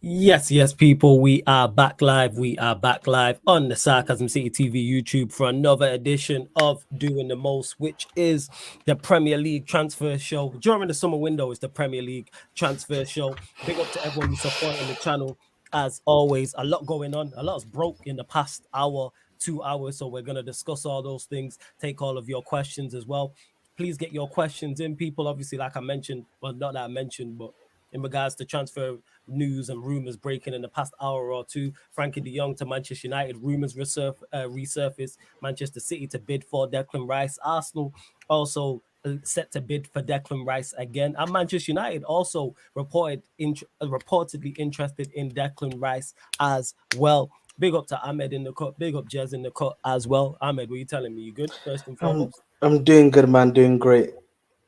Yes, people, we are back live. We are back live on the Sarcasm City TV YouTube for another edition of Doing the Most, which is the Premier League transfer show. During the summer window, it's the Premier League transfer show. Big up to everyone who's supporting the channel. As always, a lot going on. A lot's broke in the past hour, 2 hours. So we're going to discuss all those things, take all of your questions as well. Please get your questions in, people. Obviously, like I mentioned, well, not that I mentioned, but in regards to transfer news and rumors breaking in the past hour or two. Frankie de Jong to Manchester United, rumors resurface. Manchester City to bid for Declan Rice. Arsenal also set to bid for Declan Rice again. And Manchester United also reportedly interested in Declan Rice as well. Big up to Ahmed in the cut. Big up Jez in the cut as well. Ahmed, what are you telling me? You good, first and foremost? I'm doing good, man. Doing great. Love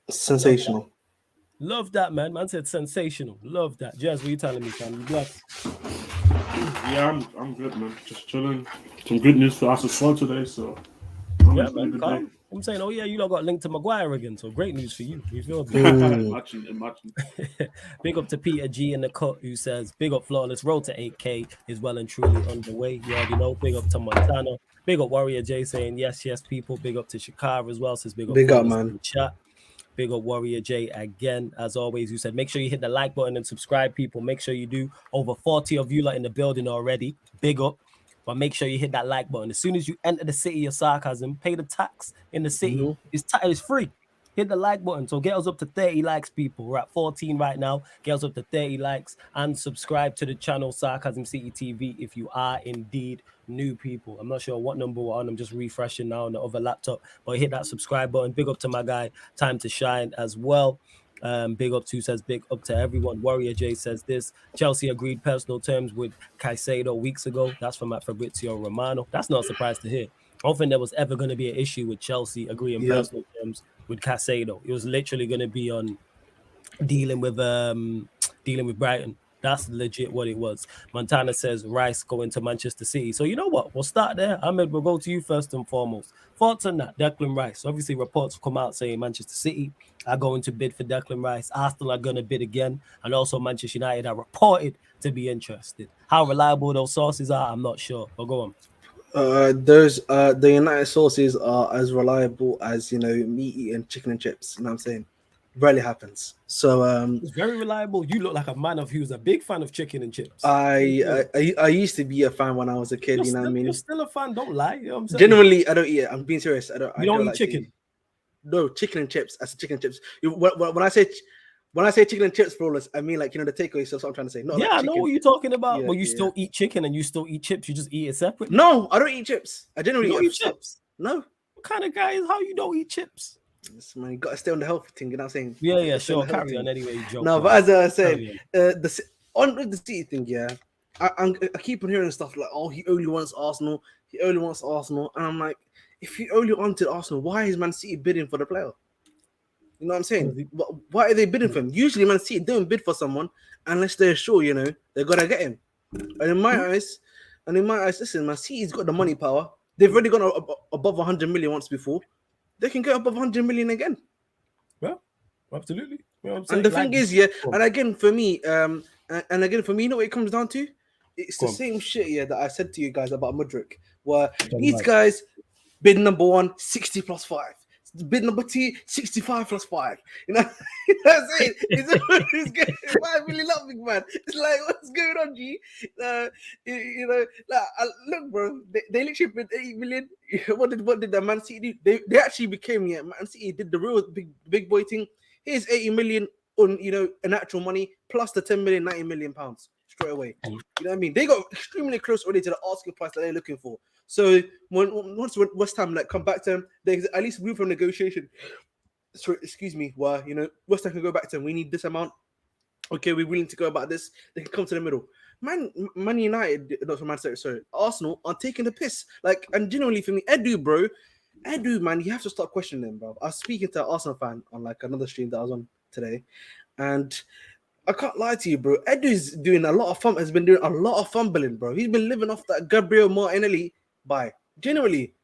that. Sensational. Love that, man. Man said sensational. Love that. Jez, what are you telling me, fam? You blessed? Yeah, I'm good, man. Just chilling. Some good news for us as well today, so Yeah, it's been a man. good Calm. I'm saying, oh yeah, you lot got linked to Maguire again, so great news for you. You feel me? day. Imagine. Big up to Peter G in the cut who says, big up Flawless, road to 8K is well and truly underway. You already know. Big up to Montana. Big up Warrior J saying, yes, people. Big up to Shakar as well, says big up Big up, Flawless in man. the chat. Big up Warrior J again, as always. You said, make sure you hit the like button and subscribe, people. Make sure you do. Over 40 of you lot in the building already. Big up. But make sure you hit that like button. As soon as you enter the city of Sarcasm, pay the tax in the city. It's free. Hit the like button. So get us up to 30 likes, people. We're at 14 right now. Get us up to 30 likes and subscribe to the channel Sarcasm City TV if you are indeed new people. I'm not sure what number we're on. I'm just refreshing now on the other laptop. But hit that subscribe button. Big up to my guy, Time to Shine as well. Big up to says big up to everyone. Warrior J says this. Chelsea agreed personal terms with Caicedo weeks ago. That's from Fabrizio Romano. That's not a surprise to hear. I don't think there was ever going to be an issue with Chelsea agreeing Yep. personal terms with Caicedo. It was literally going to be on dealing with Brighton. That's legit what it was. Montana says Rice going to Manchester City. So you know what? We'll start there. Ahmed, we'll go to you first and foremost. Thoughts on that? Declan Rice. Obviously, reports come out saying Manchester City are going to bid for Declan Rice. Arsenal are going to bid again. And also Manchester United are reported to be interested. How reliable those sources are, I'm not sure. But go on. The United sources are as reliable as meat eating chicken and chips. You know what I'm saying? Rarely happens. So It's very reliable. You look like a man who's a big fan of chicken and chips. I used to be a fan when I was a kid. You're still a fan. Don't lie. You know what I'm saying? Generally, I don't eat it. I'm being serious. I don't eat like chicken. No, chicken and chips. I said chicken and chips. When I say chicken and chips, flawless, I mean the takeaway. So that's what I'm trying to say. Not yeah, like I know what you're talking about. Yeah, but you still eat chicken and you still eat chips. You just eat it separate. No, I don't eat chips. I generally eat chips. No. What kind of guy is how you don't eat chips? Yes, man, you got to stay on the health thing. You know what I'm saying? Yeah, sure. Carry on anyway. Joke, no, but as I was saying, on with the City thing, yeah, I keep on hearing stuff like, oh, he only wants Arsenal. And I'm like, if he only wanted Arsenal, why is Man City bidding for the player? You know what I'm saying? Why are they bidding for him? Usually, Man City don't bid for someone unless they're sure, they're gonna get him. And in my eyes, listen, Man City's got the money power. They've already gone above 100 million once before. They can get above 100 million again. Yeah, absolutely. And the thing is, yeah, and again for me, you know what it comes down to? It's the same shit, yeah, that I said to you guys about Mudryk, where these guys bid number 1, 60 plus 5. Bid number 2, 65 plus 5. You know what I'm saying? It's good. I really love big man. It's like, what's going on, G? Look, bro, they literally bid 8 million. What did the Man City do? They actually became, Man City did the real big boy thing. Here's 80 million on, an actual money plus the 10 million, 90 million pounds straight away. You know what I mean? They got extremely close already to the asking price that they're looking for. So once West Ham come back to them, there's at least room for negotiation. So excuse me, where West Ham can go back to them. We need this amount. Okay, we're willing to go about this. They can come to the middle. Man United, not from Manchester, sorry, Arsenal are taking the piss. Like, and genuinely for me, Edu, man, you have to start questioning them, bro. I was speaking to an Arsenal fan on like another stream that I was on today, and I can't lie to you, bro. Edu's doing a lot of fun. Has been doing a lot of fumbling, bro. He's been living off that Gabriel Martinelli generally.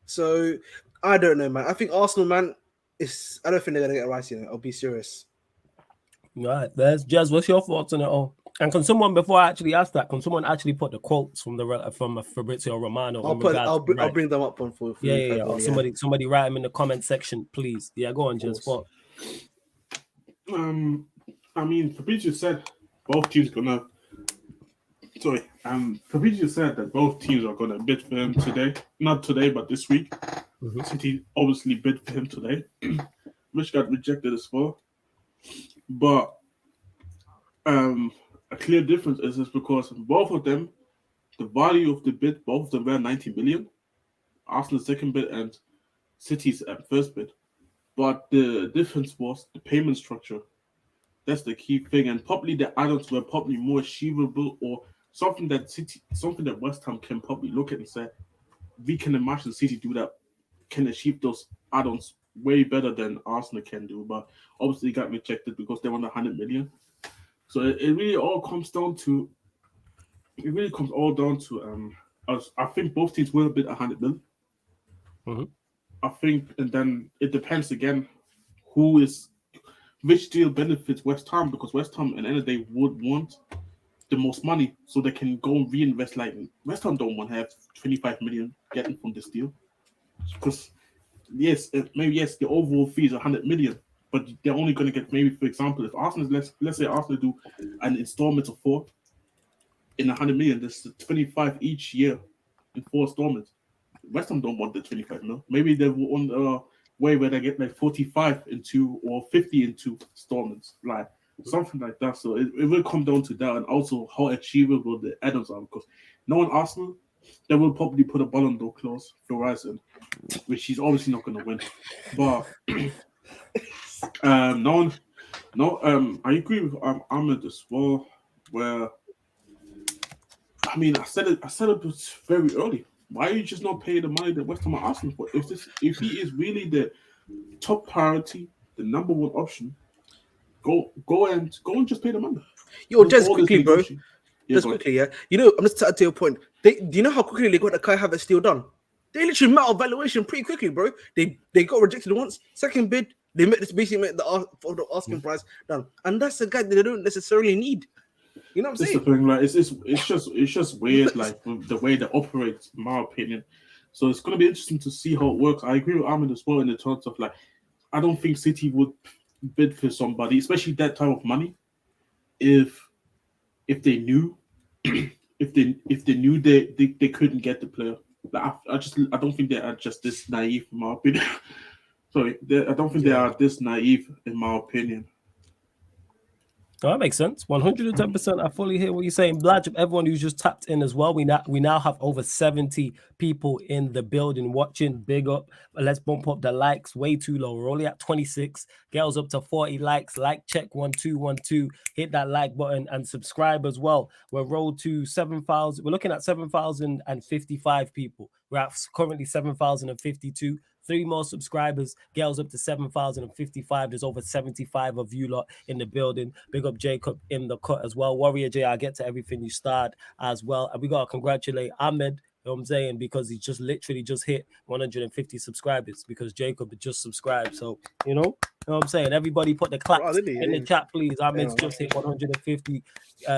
So I don't know, man. I think Arsenal, man, I don't think they're gonna get Rice. I'll be serious. Right, there's Jez. What's your thoughts on it all? And can someone, before I actually ask that, can someone actually put the quotes from Fabrizio Romano in regards to I'll bring them up on for yeah, you, yeah, yeah. Fabio, Or somebody write them in the comment section, please. Yeah, go on, Jez. What? I mean, Fabrizio said both teams gonna. Sorry, Fabrizio said that both teams are gonna bid for him today. Not today, but this week. Mhm. City obviously bid for him today, which got rejected as well. But a clear difference is because both of them, the value of the bid, both of them were 90 million. Arsenal's second bid and City's first bid. But the difference was the payment structure. That's the key thing, and probably the add-ons were probably more achievable, or something that West Ham can probably look at and say, we can imagine City do that, can achieve those add-ons way better than Arsenal can do. But obviously, it got rejected because they want 100 million. So it really all comes down to. It really comes all down to. I think both teams will bid 100 million. Mm-hmm. I think, and then it depends again, which deal benefits West Ham, because West Ham at the end of the day would want the most money so they can go and reinvest. Like West Ham don't want to have 25 million getting from this deal, because the overall fee is 100 million, but they're only going to get, maybe for example, if Arsenal, let's say Arsenal do an installment of 4 in 100 million, there's 25 each year in 4 installments. West Ham don't want the 25 mil. Maybe they want a way where they get like 45 in 2 or 50 in 2 installments, like something like that. So it will come down to that, and also how achievable the add-ons are, because knowing Arsenal, they will probably put a Ballon d'Or clause for Rice, which he's obviously not going to win. But I agree with Ahmed as well. Where I mean, I said it very early. Why are you just not paying the money that West Ham are asking for? If he is really the top priority, the number one option, go and just pay the money. Yo, just All this quickly, bro. negotiation. Yeah, Just go on. quickly, yeah. You know, I'm just to your point. Do you know how quickly they got the Kai Havertz deal done? They literally met our valuation pretty quickly, bro. They got rejected once. Second bid, they basically met the asking price done, and that's the guy that they don't necessarily need. You know what I'm This is the saying? thing, like it's just weird, like the way they operate, in my opinion. So it's gonna be interesting to see how it works. I agree with Ahmed as well in the terms of, like, I don't think City would bid for somebody, especially that type of money, if they knew if they knew they couldn't get the player. Like, I don't think they are just this naive, in my opinion. Sorry, I don't think they are this naive, in my opinion. Oh, that makes sense. 110%. I fully hear what you're saying. Bladge, everyone who's just tapped in as well. We now have over 70 people in the building watching. Big up. Let's bump up the likes. Way too low. We're only at 26. Girls up to 40 likes. Like check 1212. Hit that like button and subscribe as well. We're rolled to 7,000. We're looking at 7,055 people. We're at currently 7,052. 3 more subscribers. Girls up to 7,055. There's over 75 of you lot in the building. Big up Jacob in the cut as well. Warrior J, I'll get to everything you start as well. And we got to congratulate Ahmed, you know what I'm saying, because he just literally just hit 150 subscribers because Jacob had just subscribed. So, you know what I'm saying? Everybody put the claps in the chat, please. Ahmed's just hit 150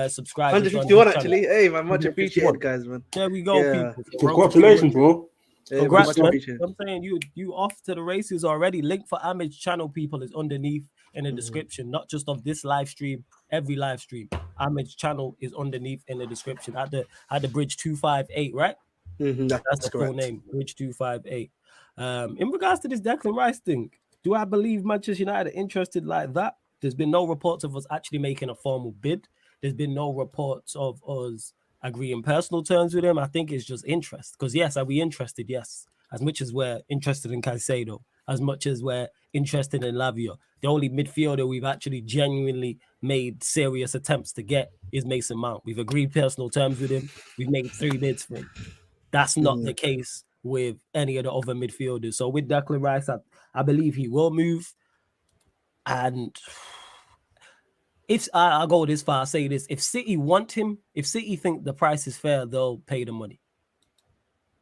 subscribers. 151 actually. Hey, man, much appreciated, guys, man. There we go, people. So Congratulations, bro. Congrats, man. I'm saying you off to the races already. Link for Ahmed's channel, people, is underneath in the description, not just of this live stream, every live stream. Ahmed's channel is underneath in the description at the Bridge 258, right? That's the full name, Bridge 258. In regards to this Declan Rice thing, do I believe Manchester United are interested like that? There's been no reports of us actually making a formal bid. There's been no reports of us agreeing personal terms with him. I think it's just interest. Because yes, are we interested? Yes. As much as we're interested in Caicedo, as much as we're interested in Lavia, the only midfielder we've actually genuinely made serious attempts to get is Mason Mount. We've agreed personal terms with him. We've made 3 bids for him. That's not the case with any of the other midfielders. So with Declan Rice, I believe he will move. And if I'll go this far, I'll say this: if City want him, if City think the price is fair, they'll pay the money.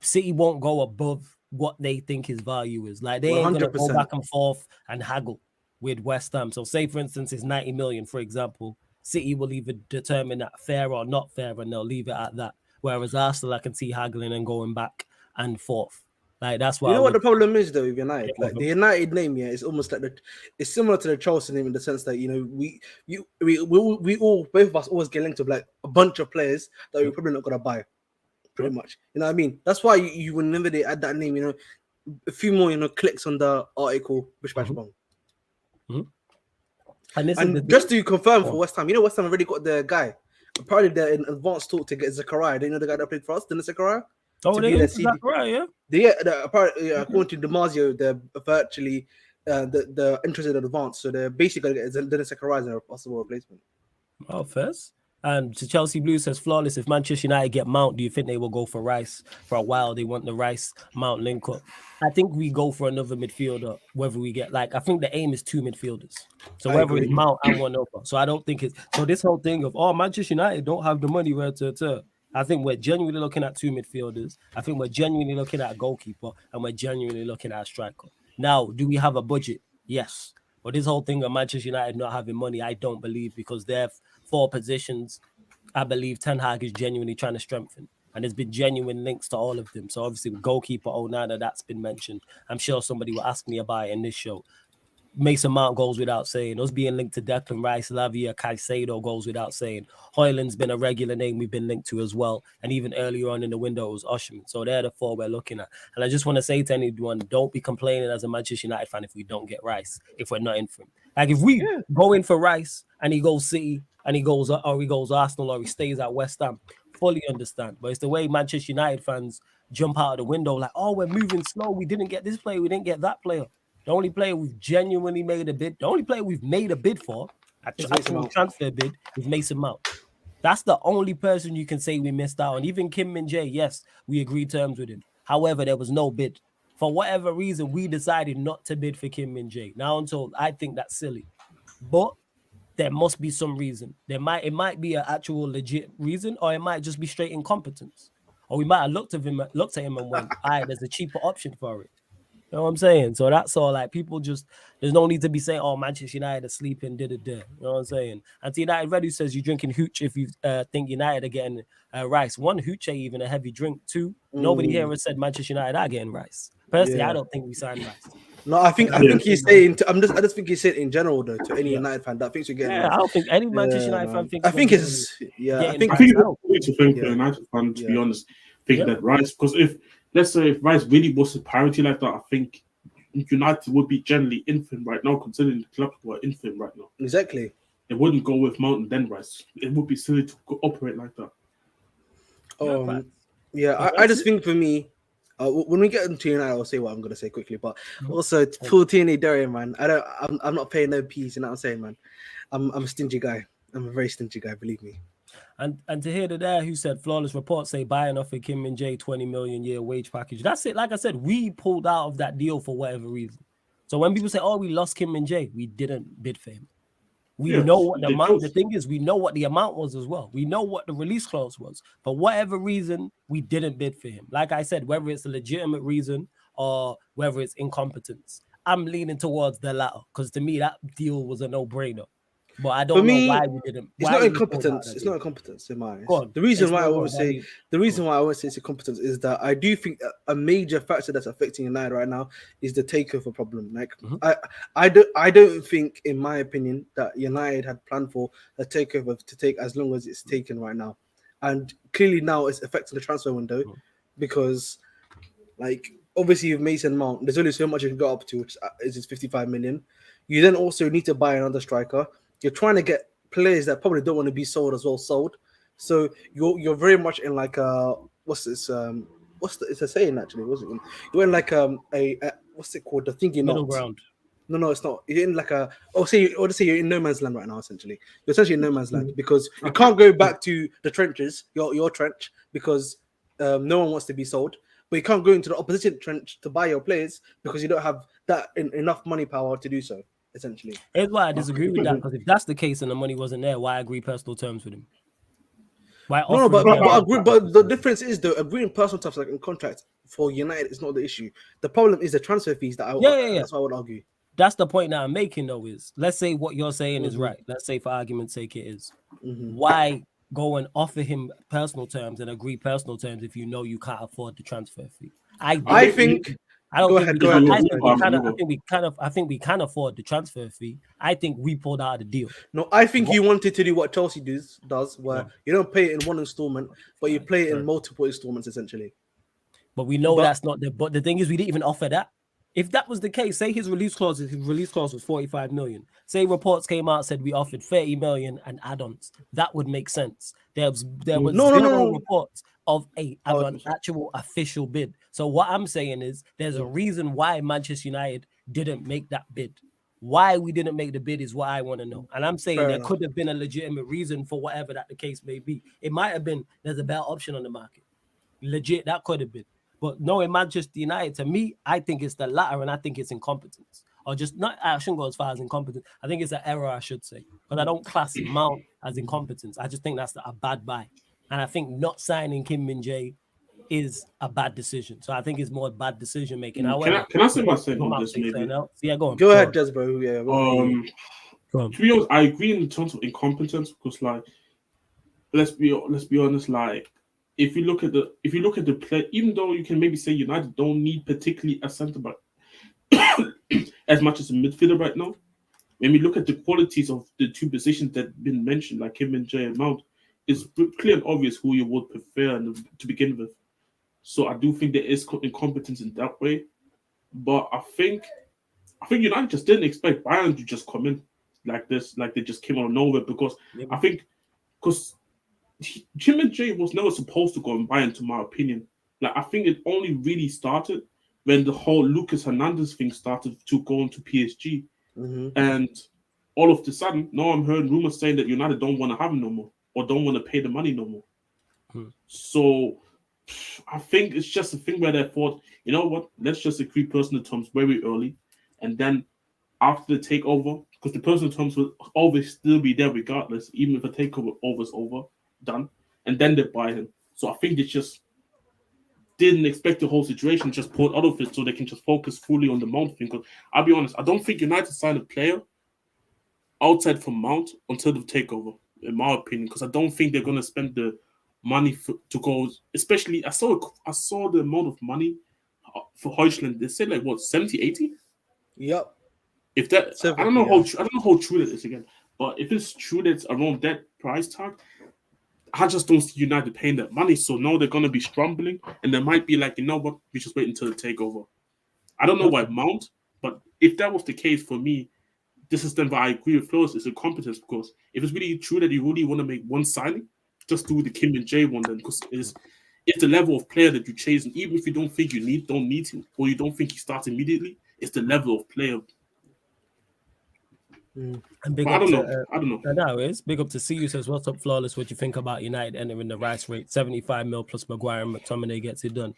City won't go above what they think his value is. Like, they ain't gonna go back and forth and haggle. with West Ham. So say, for instance, it's 90 million, for example. City will either determine that fair or not fair, and they'll leave it at that. Whereas Arsenal, I can see haggling and going back and forth. Like, that's why you know what the problem is though with United. Like the United name, it's almost like it's similar to the Chelsea name in the sense that we all both of us always get linked to like a bunch of players that we're probably not gonna buy, pretty much. You know what I mean? That's why you whenever they add that name, a few more clicks on the article, Bish Bash Bong. And just to confirm for West Ham, West Ham already got the guy. Apparently they're in advanced talk to get Zakaria. They know the guy that played for us, didn't Zakaria? Oh, they got Zakaria, apparently, according to Damasio, they're virtually they're interested in advance. So they're basically going to get Dennis Zakaria as a possible replacement. Oh, first. And to Chelsea Blue says, flawless. If Manchester United get Mount, do you think they will go for Rice? For a while, they want the Rice Mount link up. I think we go for another midfielder, whether we get I think the aim is 2 midfielders. So whether it's Mount and one over. So I don't think it's so this whole thing of Manchester United don't have the money where to. I think we're genuinely looking at 2 midfielders. I think we're genuinely looking at a goalkeeper, and we're genuinely looking at a striker. Now, do we have a budget? Yes. But this whole thing of Manchester United not having money, I don't believe, because they're 4 positions, I believe Ten Hag is genuinely trying to strengthen. And there's been genuine links to all of them. So obviously with goalkeeper Onana, that's been mentioned. I'm sure somebody will ask me about it in this show. Mason Mount goes without saying. Us being linked to Declan Rice, Lavia, Caicedo goes without saying. Hoyland's been a regular name we've been linked to as well. And even earlier on in the window, it was Oshman. So they're the 4 we're looking at. And I just want to say to anyone, don't be complaining as a Manchester United fan if we don't get Rice, if we're not in for him. Like if we go in for Rice and he goes City and he goes Arsenal or he stays at West Ham, fully understand. But it's the way Manchester United fans jump out of the window like, we're moving slow. We didn't get this player. We didn't get that player. The only player we've genuinely made a bid, the only player we've made a bid for, actual transfer bid, is Mason Mount. That's the only person you can say we missed out on. Even Kim Min-jae, yes, we agreed terms with him. However, there was no bid. For whatever reason, we decided not to bid for Kim Min-jae. Now I'm told, I think that's silly. But there must be some reason. It might be an actual legit reason, or it might just be straight incompetence. Or we might have looked at him and went, there's a cheaper option for it. You know what I'm saying? So that's all. Like people there's no need to be saying, Manchester United are sleeping, You know what I'm saying? And to United Red, who says you're drinking hooch if you think United are getting Rice. 1, hooch ain't even a heavy drink. 2, nobody here has said Manchester United are getting Rice. Personally, I don't think we signed Rice. No, I think he's saying. I just think he's saying in general though to any United fan that thinks you're getting. I don't think any Manchester United fan thinks. I think it's. I think it's a thing for a United fan to be honest. Think that Rice, because let's say if Rice really was a priority like that, I think United would be generally in for him right now, considering the club who are in for him right now. Exactly. It wouldn't go with Mount and then Rice. It would be silly to operate like that. I just think for me, when we get into United, I'll say what I'm gonna say quickly. But also, full TNA Dorian, man. I'm not paying no peas. You know what I'm saying, man? I'm a stingy guy. I'm a very stingy guy. Believe me. And to hear the there who said flawless reports say buying off of Kim Min-jae 20 million year wage package. That's it. Like I said, we pulled out of that deal for whatever reason. So when people say, we lost Kim Min-jae, we didn't bid for him. We know what the amount. The thing is, we know what the amount was as well. We know what the release clause was. For whatever reason, we didn't bid for him. Like I said, whether it's a legitimate reason or whether it's incompetence, I'm leaning towards the latter because to me that deal was a no-brainer. But I don't know why we didn't. It's not incompetence. It's not incompetence in my eyes. The reason why I always say it's incompetence is that I do think a major factor that's affecting United right now is the takeover problem. Like I don't think, in my opinion, that United had planned for a takeover to take as long as it's taken right now, and clearly now it's affecting the transfer window because, like, obviously with Mason Mount, there's only so much you can go up to, which is 55 million. You then also need to buy another striker. You're trying to get players that probably don't want to be sold as well sold. So you're very much in like it's a saying actually, what's it? You're in like a what's it called? The thing you're middle ground. No, it's not. You're in like say you're in no man's land right now, essentially. You're essentially in no man's land because you can't go back to the trenches, your trench, because no one wants to be sold. But you can't go into the opposition trench to buy your players because you don't have that enough money power to do so. Essentially, here's why I disagree with that, because if that's the case and the money wasn't there, why agree personal terms with him? But the difference is though, agreeing personal terms like in contract for United is not the issue. The problem is the transfer fees that that's what I would argue. that's the point that I'm making, though, is let's say what you're saying is Mm-hmm. right. Let's say, for argument's sake, it is. Mhm. Why go and offer him personal terms and agree personal terms if you know you can't afford the transfer fee? I don't I think think. I don't Go think ahead, we go can. ahead, I Des, think sorry. we kind of. I think we can afford the transfer fee. I think we pulled out of the deal. No, I think What- you wanted to do what Chelsea does, where Yeah. you don't pay it in one installment, but you play it in Right. multiple installments, essentially. But we know But- that's not the. But the thing is, we didn't even offer that. If that was the case, say his release clause was 45 million. Say reports came out said we offered 30 million and add-ons. That would make sense. There was No, zero reports of Oh, an actual official bid. So what I'm saying is there's a reason why Manchester United didn't make that bid. Why we didn't make the bid is what I want to know. And I'm saying Fair there enough. could have been a legitimate reason for whatever that the case may be. It might have been there's a better option on the market. Legit, that could have been. But knowing Manchester United, to me, I think it's the latter, and I think it's incompetence. Or just not, I shouldn't go as far as incompetence. I think it's an error, I should say. Because I don't class Mount as incompetence. I just think that's a bad buy. And I think not signing Kim Min-jae is a bad decision. So I think it's more bad decision making. However, Can I say my reports thing come on out this, say something maybe? else. Yeah, go on. Go ahead, Des, bro. Yeah. Go on. To be honest, I agree in terms of incompetence because, like, let's be honest, like, if you look at the play, even though you can maybe say United don't need particularly a centre back as much as a midfielder right now, when we look at the qualities of the two positions that have been mentioned, like Kim Min-jae and Mount, it's clear and obvious who you would prefer to begin with. So I do think there is incompetence in that way, but I think United just didn't expect Bayern to just come in like this, like they just came out of nowhere. Because I think Kim Min-jae was never supposed to go in Bayern, to my opinion. Like, I think it only really started when the whole Lucas Hernandez thing started to go into PSG. Mhm. And all of a sudden, now I'm hearing rumors saying that United don't want to have him no more or don't want to pay the money no more. So I think it's just a thing where they thought, you know what, let's just agree personal terms very early. And then after the takeover, because the personal terms will always still be there regardless, even if the takeover is over, done, and then they buy him. So I think they just didn't expect the whole situation, just pulled out of it so they can just focus fully on the Mount thing. Because I'll be honest, I don't think United signed a player outside from Mount until the takeover, in my opinion, because I don't think they're going to spend the money to go. Especially, I saw the amount of money for Højlund. They said like what, 70, 80? Yep. If that, 70, I don't know yeah. how true that is again. But if it's true that's around that price tag, I just don't see United paying that money. So now they're going to be struggling, and they might be like, you know what, we just wait until the takeover. I don't know why Mount, but if that was the case for me, this is then why I agree with Flores, it's incompetence. Because if it's really true that you really want to make one signing, just do the Kim Min-jae one then, because it's the level of player that you chase, and even if you don't think you don't need him, or you don't think he starts immediately, it's the level of player. And big But up I don't to, know. No, it's big up to see you. Says, what's up, Flawless? What you think about United entering the Rice rate? 75 mil plus Maguire and McTominay gets it done.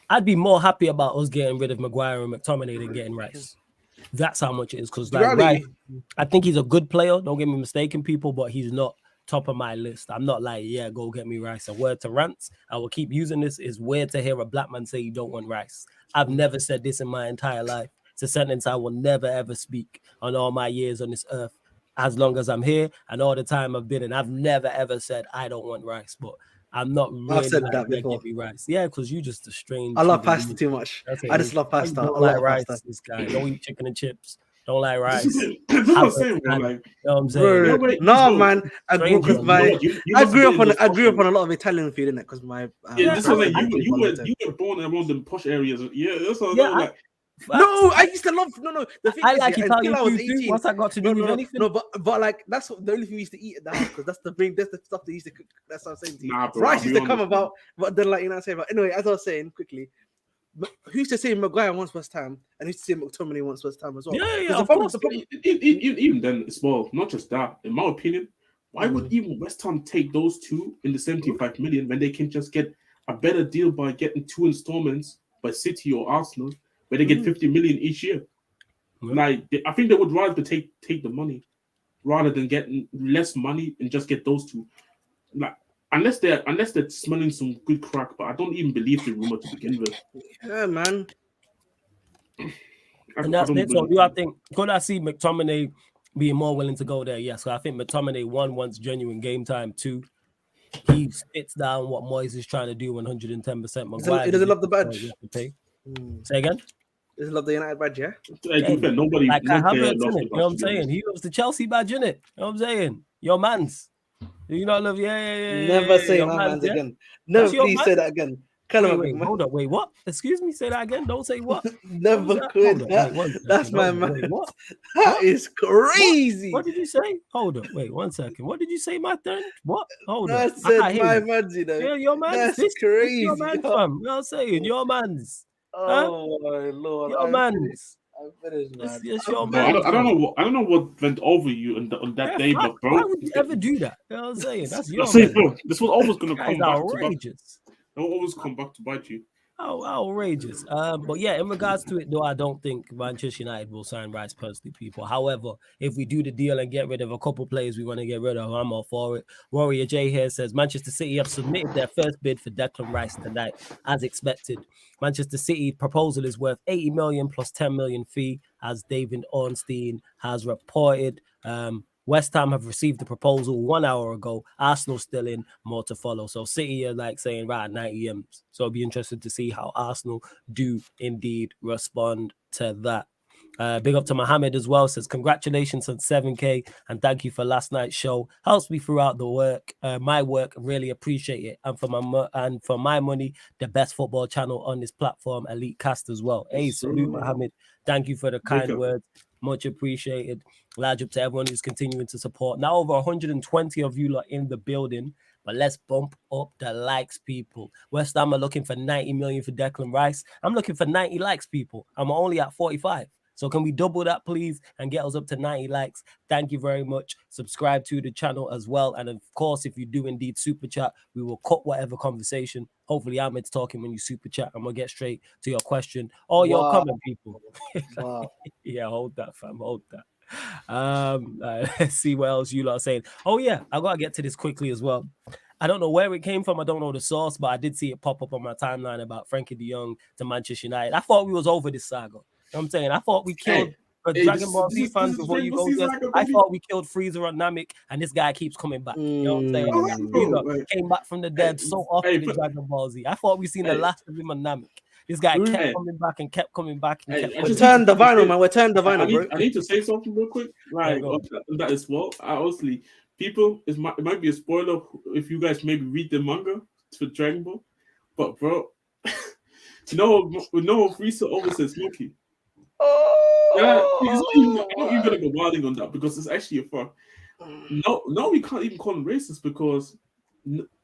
I'd be more happy about us getting rid of Maguire and McTominay than getting Rice. That's how much it is. Because like Rice, I think he's a good player. Don't get me mistaken, people, but he's not top of my list. I'm not like, yeah, go get me Rice. A word to Rants, I will keep using this. It's weird to hear a black man say you don't want Rice. I've never said this in my entire life. It's a sentence I will never ever speak on all my years on this earth, as long as I'm here and all the time I've been in. I've never ever said I don't want Rice, but I'm not really I've said like, that before. Get me Rice. Yeah, because you just a strange. I love pasta too much. I just love pasta. Don't I like love rice. pasta. This guy don't eat chicken and chips. Don't like rice. That's what I'm saying, bro. You Like, know what I'm saying? Bro, wait, no, bro. man. I grew up Strange with one. my. You I must grew be up on. in I those grew up posh on a lot of Italian food, innit? Because my. Yeah, this was like grandma you Napolitan. were born around the posh areas. Yeah, that's what Yeah, I like. No, I used to love. No. The thing I is, like yeah, Italian until I was food too. 18. What's that got to do with anything? No, but like that's the only thing we used to eat at the house because that's the stuff they used to cook. That's what I'm saying to you. Nah, bro, Rice I'll used be to come honest. about, but then like you know what I'm saying. But anyway, as I was saying quickly, who used to say Maguire once West Ham and who used to say McTominay once West Ham as well? Yeah, 'Cause of course. the problem, Even then as well, not just that. In my opinion, why would even West Ham take those two in the 75 million when they can just get a better deal by getting 2 installments by City or Arsenal, where they get 50 million each year? Like, I think they would rather take the money rather than getting less money and just get those two. Like, unless they're smelling some good crack, but I don't even believe the rumor to begin with. yeah, man. And that's it. So do I think, could I see McTominay being more willing to go there? Yes. So I think McTominay, one, wants genuine game time. Two, he spits down what Moyes is trying to do 110%. Maguire, He doesn't love the badge. you have to pay. Say again? He doesn't love the United badge, yeah? Nobody like Kai Havertz, loves innit? You know what I'm saying? He loves the Chelsea badge, innit? You know what I'm saying? Your man's. Do you not love? Yeah. Never say my man's again. Never please say that again. Wait, hold up. Wait, what? Excuse me. Say that again. Don't say what. Never could. That's my man. Wait, what? That is crazy. What did you say? Hold up. Wait 1 second. What did you say, my turn? What? Hold I up. said my man's, you know. Yeah, your man's. That's crazy. Your man, fam. You know what I'm saying? Your man's. Oh my lord. Your man's. I'm finished, man. It's your man. I don't know what went over you on that day, but bro. Why would you ever do that? You know what I'm saying? That's your man. Bro, this was always gonna come back outrageous. It will always come back to bite you. Oh, outrageous. But yeah, in regards to it, though, I don't think Manchester United will sign Rice personally, people. However, if we do the deal and get rid of a couple players we want to get rid of, I'm all for it. Warrior J here says Manchester City have submitted their first bid for Declan Rice tonight, as expected. Manchester City proposal is worth 80 million plus 10 million fee, as David Ornstein has reported. West Ham have received the proposal 1 hour ago. Arsenal still in, more to follow. So City are like saying, right, 90 M's. So I'll be interested to see how Arsenal do indeed respond to that. Big up to Mohammed as well. Says, congratulations on 7K and thank you for last night's show. Helps me throughout the work. My work, really appreciate it. And for my money, the best football channel on this platform, Elite Cast as well. Hey, salute Mohammed. Thank you for the kind words. Much appreciated. Large up to everyone who's continuing to support. Now over 120 of you lot in the building, but let's bump up the likes, people. West Ham are looking for 90 million for Declan Rice. I'm looking for 90 likes, people. I'm only at 45. So can we double that, please, and get us up to 90 likes? Thank you very much. Subscribe to the channel as well. And of course, if you do indeed super chat, we will cut whatever conversation. Hopefully, Ahmed's talking when you super chat. I'm going to get straight to your question or your comment, people. Wow. Yeah, hold that, fam. Hold that. Let's see what else you lot are saying. Oh, yeah, I got to get to this quickly as well. I don't know where it came from. I don't know the source, but I did see it pop up on my timeline about Frenkie de Jong to Manchester United. I thought we was over this saga. You know what I'm saying? I thought we killed Dragon Ball Z fans before you go there. I thought we killed Frieza and Namek, and this guy keeps coming back. You know what I'm saying? Frieza came back from the dead so often in Dragon Ball Z. I thought we seen the last of him on Namek. This guy kept coming back and kept coming back. We're turned the vinyl, man. We're turned the vinyl, bro. I need to say something real quick. Like that as well. Obviously, people, it might be a spoiler if you guys maybe read the manga for Dragon Ball, but bro, no, Frieza always says Smokey. I'm not even gonna go wilding on that because it's actually a fuck. No, we can't even call him racist because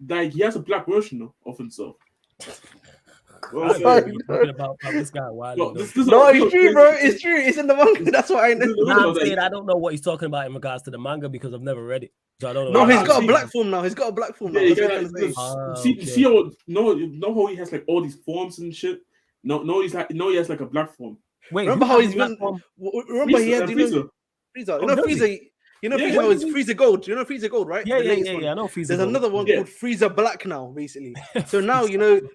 like he has a black version of himself. Well, talking about this guy wilding. It's true, bro. It's true. It's in the manga. That's what I know. I'm saying I don't know what he's talking about in regards to the manga because I've never read it. So I don't know. No, he's got a black form now. He's got a black form now. See how he has like all these forms and shit. No, he has like a black form. Wait, remember how he's been? Remember he had Frieza. Frieza. You know Frieza is Frieza Gold. You know Frieza Gold, right? Yeah. I know Frieza. There's another one called Frieza Black now, basically. So now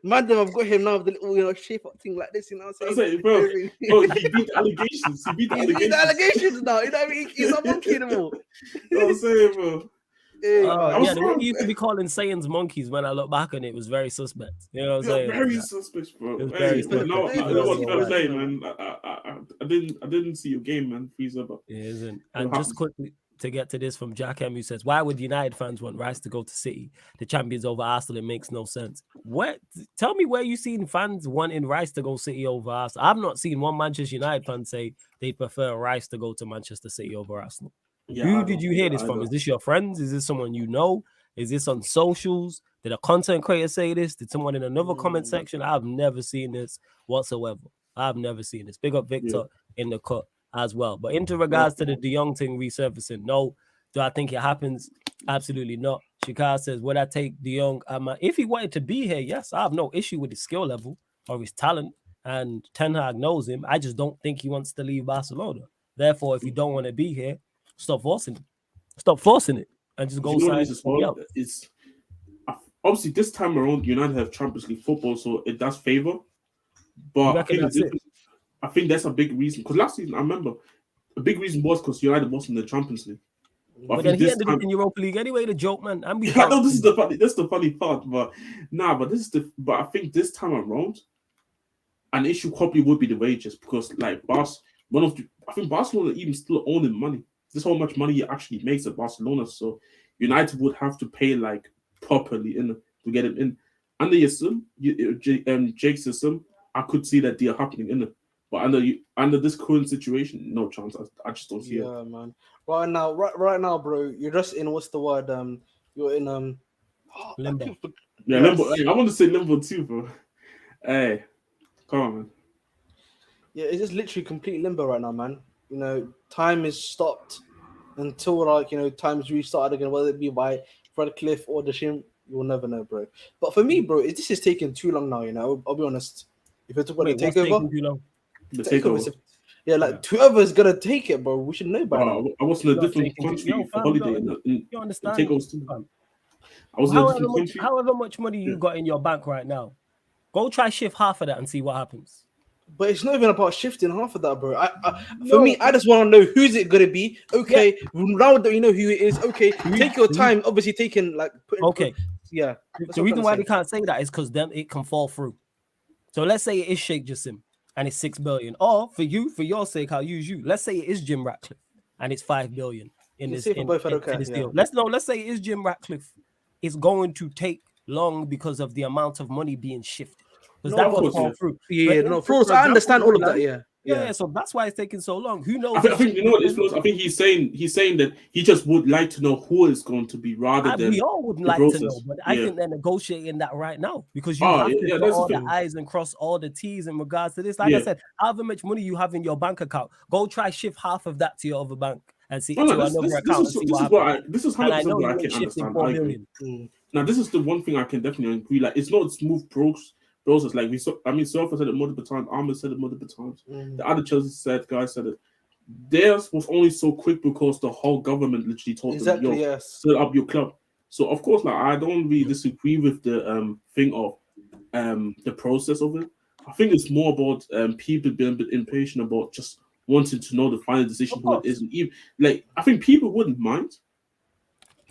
madam, I've got him now with the little shape up thing like this. You know what I'm saying? Bro, he beat the allegations. He beat the allegations now. You know what I mean? He's a monkey anymore. You know what I'm saying, bro? The way you used to be calling Saiyans monkeys when I look back on it was very suspect. You know what I'm saying? Very suspect, bro. Very suspect. No, fair play, man. I didn't see your game, man. Frieza, but it isn't. And just quickly to get to this from Jack M, who says, "Why would United fans want Rice to go to City? The champions over Arsenal. It makes no sense." Tell me where you seen fans wanting Rice to go City over Arsenal. I've not seen one Manchester United fan say they prefer Rice to go to Manchester City over Arsenal. Yeah, who did you hear this from? Is this your friends? Is this someone you know? Is this on socials? Did a content creator say this? Did someone in another comment section? I've never seen this whatsoever. I've never seen this. Big up Victor in the cut as well. But into regards to the De Jong thing resurfacing, no. Do I think it happens? Absolutely not. Shikar says, would I take De Jong? If he wanted to be here, yes, I have no issue with his skill level or his talent. And Ten Hag knows him. I just don't think he wants to leave Barcelona. Therefore, if you don't want to be here, stop forcing it. Stop forcing it and just go sign somebody else. It's obviously this time around, United have Champions League football, so it does favor. But I think that's a big reason. Because last season, I remember a big reason was because United wasn't in the Champions League. But then he ended up in Europa League anyway. The joke, man. And we I know this is the funny. That's the funny part. But I think this time around, an issue probably would be the wages because like I think Barcelona even still owning money. This how much money he actually makes at Barcelona. So United would have to pay like properly in to get him in. Under your son, Jake's system, I could see that deal happening in it. But under this current situation, no chance. I just don't see it. Yeah, man. Right now, bro, you're just in what's the word? You're in limbo. Yeah, limbo. Hey, I want to say limbo too, bro. Hey, come on, man. Yeah, it's just literally complete limbo right now, man. You know, time is stopped until like time's restarted again, whether it be by Redcliffe or the Shim. You'll never know, bro. But for me, bro, this is taking too long now. I'll be honest. If you're talking about the takeover, the takeover. Yeah, like whoever's gonna take it, bro. We should know by now. I was in a different country for holiday. You understand? Takeovers too. I was in a different country. However much money you got in your bank right now, go try shift half of that and see what happens. But it's not even about shifting half of that, bro. For me, I just want to know who's it gonna be. Okay, now that you know who it is, okay, take your time. Obviously, taking like. Yeah. The reason why we can't say that is because then it can fall through. So let's say it is Sheikh Jassim and it's 6 billion, or for your sake, I'll use you. Let's say it is Jim Ratcliffe and it's 5 billion in this deal. Let's say it is Jim Ratcliffe. It's going to take long because of the amount of money being shifted. Because that will fall through. Yeah, no, of course, I understand all of that. Yeah. So that's why it's taking so long. Who knows? I think you know what it is. I think he's saying that he just would like to know who is going to be rather than we all would like to know, but I think they're negotiating that right now because you have to put all the I's and cross all the T's in regards to this. Like I said, however much money you have in your bank account, go try shift half of that to your other bank and see another account and see what happens. This is 100% what I can understand. Now, this is the one thing I can definitely agree. Like, it's not a smooth process. Like we saw, Surfer said it multiple times. Ahmed said it multiple times. The other Chelsea guys said it. Theirs was only so quick because the whole government literally told them, "Yo, set up your club." So of course, like I don't really disagree with the thing of the process of it. I think it's more about people being a bit impatient about just wanting to know the final decision who it is. And even like I think people wouldn't mind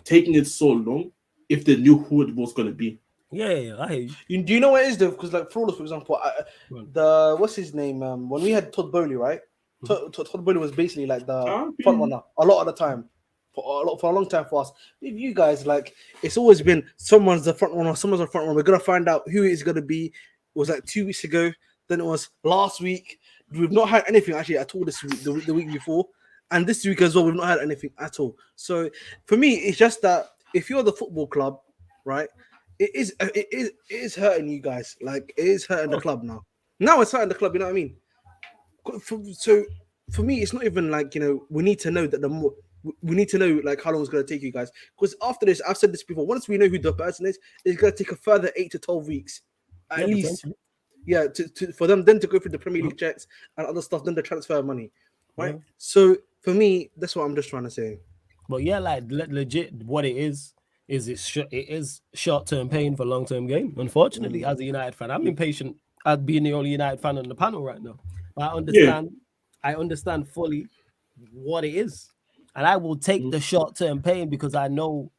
taking it so long if they knew who it was going to be. Yeah, I hear you. Do you know what it is though? Because like Flawless, for example, what's his name? When we had Todd Bowley, right? Todd Bowley was basically like the front runner a lot of the time, for a long time for us. With you guys, like it's always been someone's the front runner, someone's the front runner. We're gonna find out who it's gonna be. It was like 2 weeks ago. Then it was last week. We've not had anything actually at all this week, the week before, and this week as well. We've not had anything at all. So for me, it's just that if you're the football club, right? It is hurting you guys. Like it is hurting the club now. Now it's hurting the club. You know what I mean? So for me, it's not even like we need to know that we need to know like how long it's going to take you guys. Because after this, I've said this before. Once we know who the person is, it's going to take a further 8 to 12 weeks at least. Yeah, for them then to go through the Premier League checks and other stuff, then the transfer money, right? Yeah. So for me, that's what I'm just trying to say. But yeah, like legit, what it is it is short-term pain for long-term gain. Unfortunately, as a United fan, I'm impatient at being the only United fan on the panel right now. But I understand fully what it is. And I will take the short-term pain because I know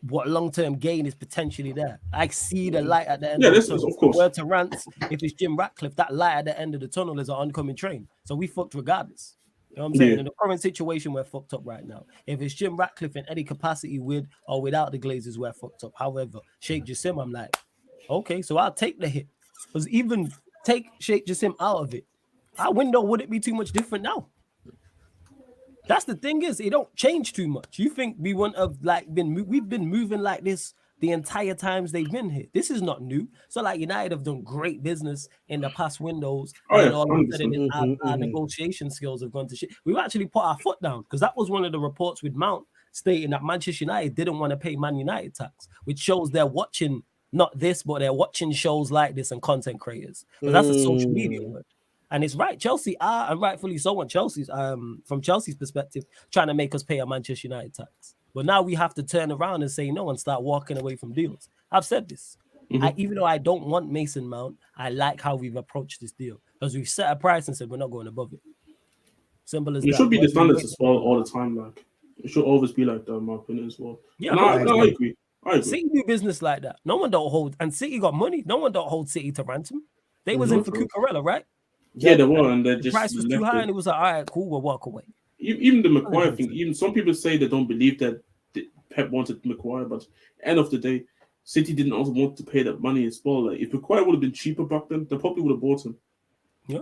what long-term gain is potentially there. I see the light at the end of the tunnel. Of course. Where to rant, if it's Jim Ratcliffe, that light at the end of the tunnel is an oncoming train. So we fucked regardless. You know what I'm saying? In the current situation, we're fucked up right now. If it's Jim Ratcliffe in any capacity with or without the Glazers, we're fucked up. However, Sheikh Jassim, I'm like, okay, so I'll take the hit. Because even take Sheikh Jassim out of it, our window wouldn't be too much different now. That's the thing is, it don't change too much. You think we wouldn't have we've been moving like this the entire times they've been here. This is not new. So like United have done great business in the past windows, and all of a sudden our negotiation skills have gone to shit. We've actually put our foot down because that was one of the reports with Mount stating that Manchester United didn't want to pay Man United tax, which shows they're watching not this, but they're watching shows like this and content creators. But that's a social media word. And it's right. Chelsea are, and rightfully so on Chelsea's, from Chelsea's perspective, trying to make us pay a Manchester United tax. But now we have to turn around and say no and start walking away from deals. I've said this. Even though I don't want Mason Mount, I like how we've approached this deal because we've set a price and said we're not going above it. Simple as It that. should be the But standards as well all the time. Like it should always be like that, in my opinion as well. Yeah, And I agree. City do business like that. No one don't hold, and City got money. No one don't hold City to ransom. They was in for Cucurella, right? Yeah, they were, and the price was too high, and it was like, all right, cool, we'll walk away. Even the Maguire thing. Even some people say they don't believe that Pep wanted Maguire, but end of the day, City didn't also want to pay that money as well. Like if Maguire would have been cheaper back then, they probably would have bought him. Yeah.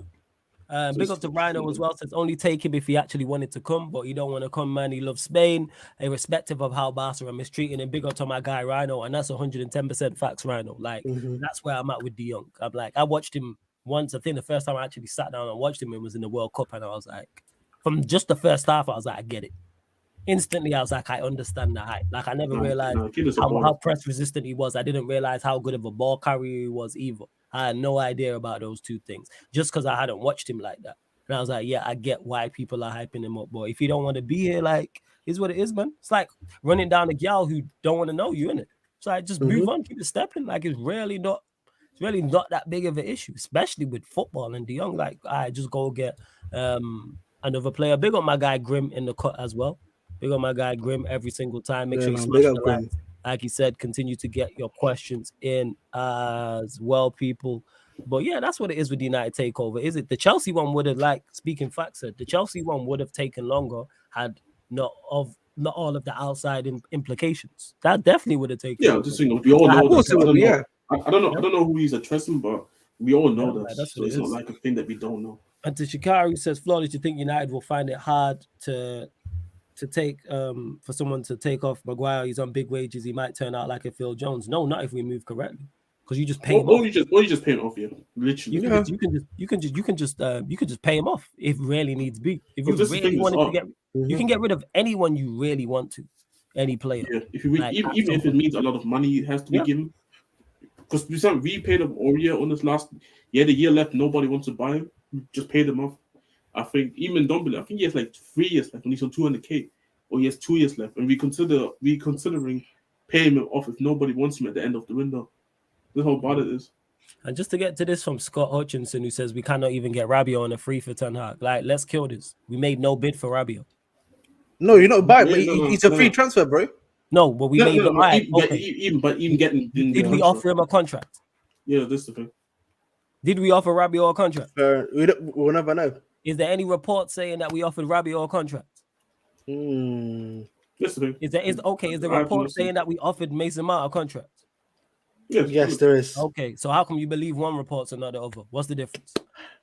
Big up to Rhino as well. Says only take him if he actually wanted to come, but he don't want to come, man. He loves Spain, irrespective of how Barca are mistreating him. Big up to my guy Rhino, and that's 110% facts, Rhino. Like that's where I'm at with De Jong. I'm like, I watched him once. I think the first time I actually sat down and watched him, it was in the World Cup, and I was like, from just the first half, I was like, I get it. Instantly, I was like, I understand the hype. Like I never realized how press resistant he was. I didn't realize how good of a ball carrier he was either. I had no idea about those two things just because I hadn't watched him like that. And I was like, yeah, I get why people are hyping him up, boy. If you don't want to be here, like, is what it is, man. It's like running down a gal who don't want to know you, innit? So I just move on, keep it stepping. Like it's really not that big of an issue, especially with football and De Jong. Like, I just go get another player. Big up my guy Grim in the cut as well. Big up my guy Grim every single time. Make sure you smash the like. Like he said, continue to get your questions in as well, people. But yeah, that's what it is with the United takeover. Is it the Chelsea one would have, like speaking facts, the Chelsea one would have taken longer had not all of the outside implications. That definitely would have taken. Yeah, just saying, we all know that. I don't know who he's addressing, but we all know that. So it's not like a thing that we don't know. And to Shikari says, Flawless, do you think United will find it hard to take for someone to take off Maguire? He's on big wages. He might turn out like a Phil Jones. No, not if we move correctly, because you just pay him off. You just pay him off, yeah. Literally, you can just pay him off if really needs be. If you really wanted to get, you can get rid of anyone you really want to, any player. Yeah, even if it means a lot of money, it has to be given. Because we paid him Aurier on this last the year left. Nobody wants to buy him. We just paid him off. I think even Dombele, I think he has like 3 years left, and he's on 200k, or he has 2 years left, and we considering paying him off if nobody wants him at the end of the window. That's how bad it is. And just to get to this from Scott Hutchinson, who says we cannot even get Rabiot on a free for Ten Hag. Like, let's kill this. We made no bid for Rabiot. No, you're not buying. He's a free transfer, bro. No, but we made even getting. Did we offer him a contract? Yeah, this is the thing. Did we offer Rabiot a contract? We'll never know. Is there any report saying that we offered Rabiot a contract? Yes, is the report saying that we offered Mason Mount a contract? Yes, there is. Okay, so how come you believe one report's and not the other? What's the difference?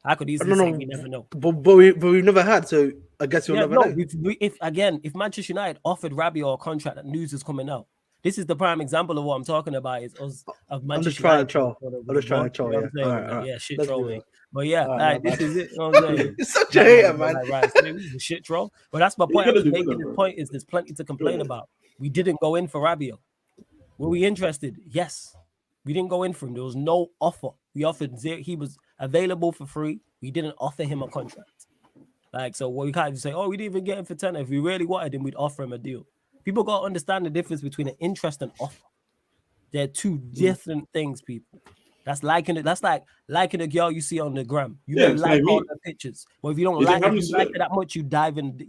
I could easily say we never know. But we've never had, so I guess you'll never know. If Manchester United offered Rabiot a contract, that news is coming out. This is the prime example of what I'm talking about. Is us of Manchester United. I'm just trying to troll. Yeah, shit trolling. But yeah, this is it. You know what I'm saying? It's such a hater, man. Right, so shit troll. But that's my point. Making the point is there's plenty to complain about. We didn't go in for Rabiot. Were we interested? Yes. We didn't go in for him. There was no offer. We offered zero. He was available for free. We didn't offer him a contract. Like, so we can't just say, we didn't even get him for 10. If we really wanted him, we'd offer him a deal. People got to understand the difference between an interest and offer. They're two different things, people. That's like liking a girl you see on the gram. You don't like all the pictures. But if you don't like it that much, you dive in the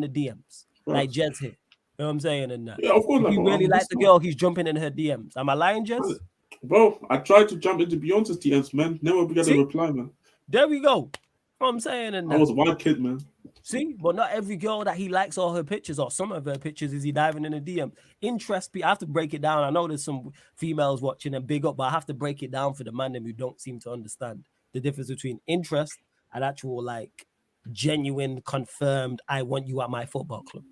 DMs. Right. Like Jed's here. You know what I'm saying? And yeah, of course. If you really like the girl, he's jumping in her DMs. Am I lying, Jez? Bro, I tried to jump into Beyonce's DMs, man. Never got a reply, man. There we go. What I'm saying, and I was a wild kid, man. See, but not every girl that he likes all her pictures or some of her pictures is he diving in a DM. Interest, I have to break it down. I know there's some females watching and big up, but I have to break it down for the man who don't seem to understand the difference between interest and actual, like, genuine, confirmed, I want you at my football club.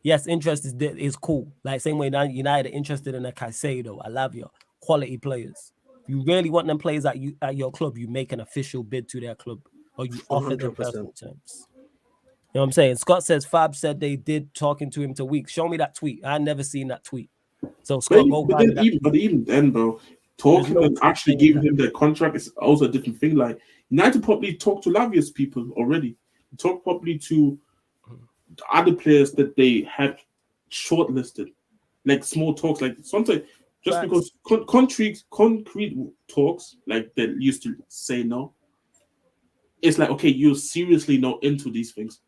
Yes, interest is cool. Like, same way United are interested in a Caicedo, Alavia, quality players. If you really want them players at your club, you make an official bid to their club or you offer them personal terms. You know what I'm saying? Scott says Fab said they did talking to him to weeks. Show me that tweet. I never seen that tweet. So Scott, even then, bro, talking and actually giving him the contract is also a different thing. Like United probably talked to Lavia's people already. Talk probably to other players that they have shortlisted, like small talks. Like sometimes Just because concrete talks, like they used to say no, it's like, okay, you're seriously not into these things.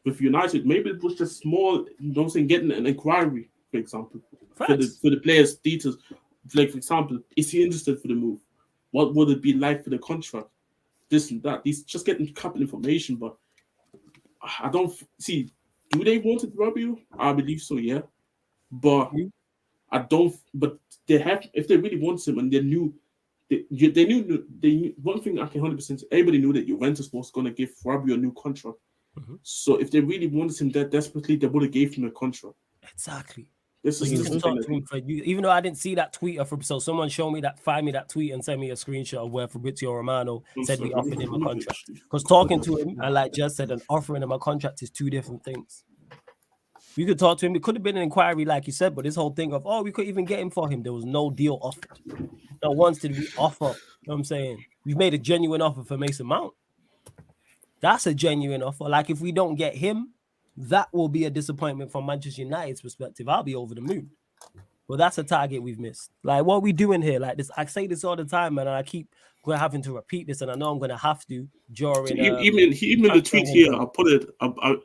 With United, maybe it was just small, you know what I'm saying, getting an inquiry, for example, for the players' details. Like, for example, is he interested for the move? What would it be like for the contract? This and that. He's just getting a couple information, but I don't see. Do they want it, Rabiot? I believe so, yeah. But I don't. But they have. If they really want him, and they knew. They knew one thing I can 100%. Everybody knew that Juventus was going to give Rabiot a new contract. Mm-hmm. So if they really wanted him that desperately, they would have gave him a contract. Exactly. This so is you can talk to him for you, even though I didn't see that tweet from. So someone showed me that, find me that tweet and send me a screenshot of where Fabrizio Romano said we offered him a contract. Because talking to him, and like just said, and offering him a contract is two different things. You could talk to him. It could have been an inquiry, like you said, but this whole thing of, oh, we could even get him for him. There was no deal offered. Not once did we offer. You know what I'm saying? We've made a genuine offer for Mason Mount. That's a genuine offer. Like, if we don't get him, that will be a disappointment from Manchester United's perspective. I'll be over the moon. But that's a target we've missed. Like, what are we doing here? Like this, I say this all the time, man, and I keep having to repeat this, and I know I'm going to have to during. Even the tweet here, I'll put it.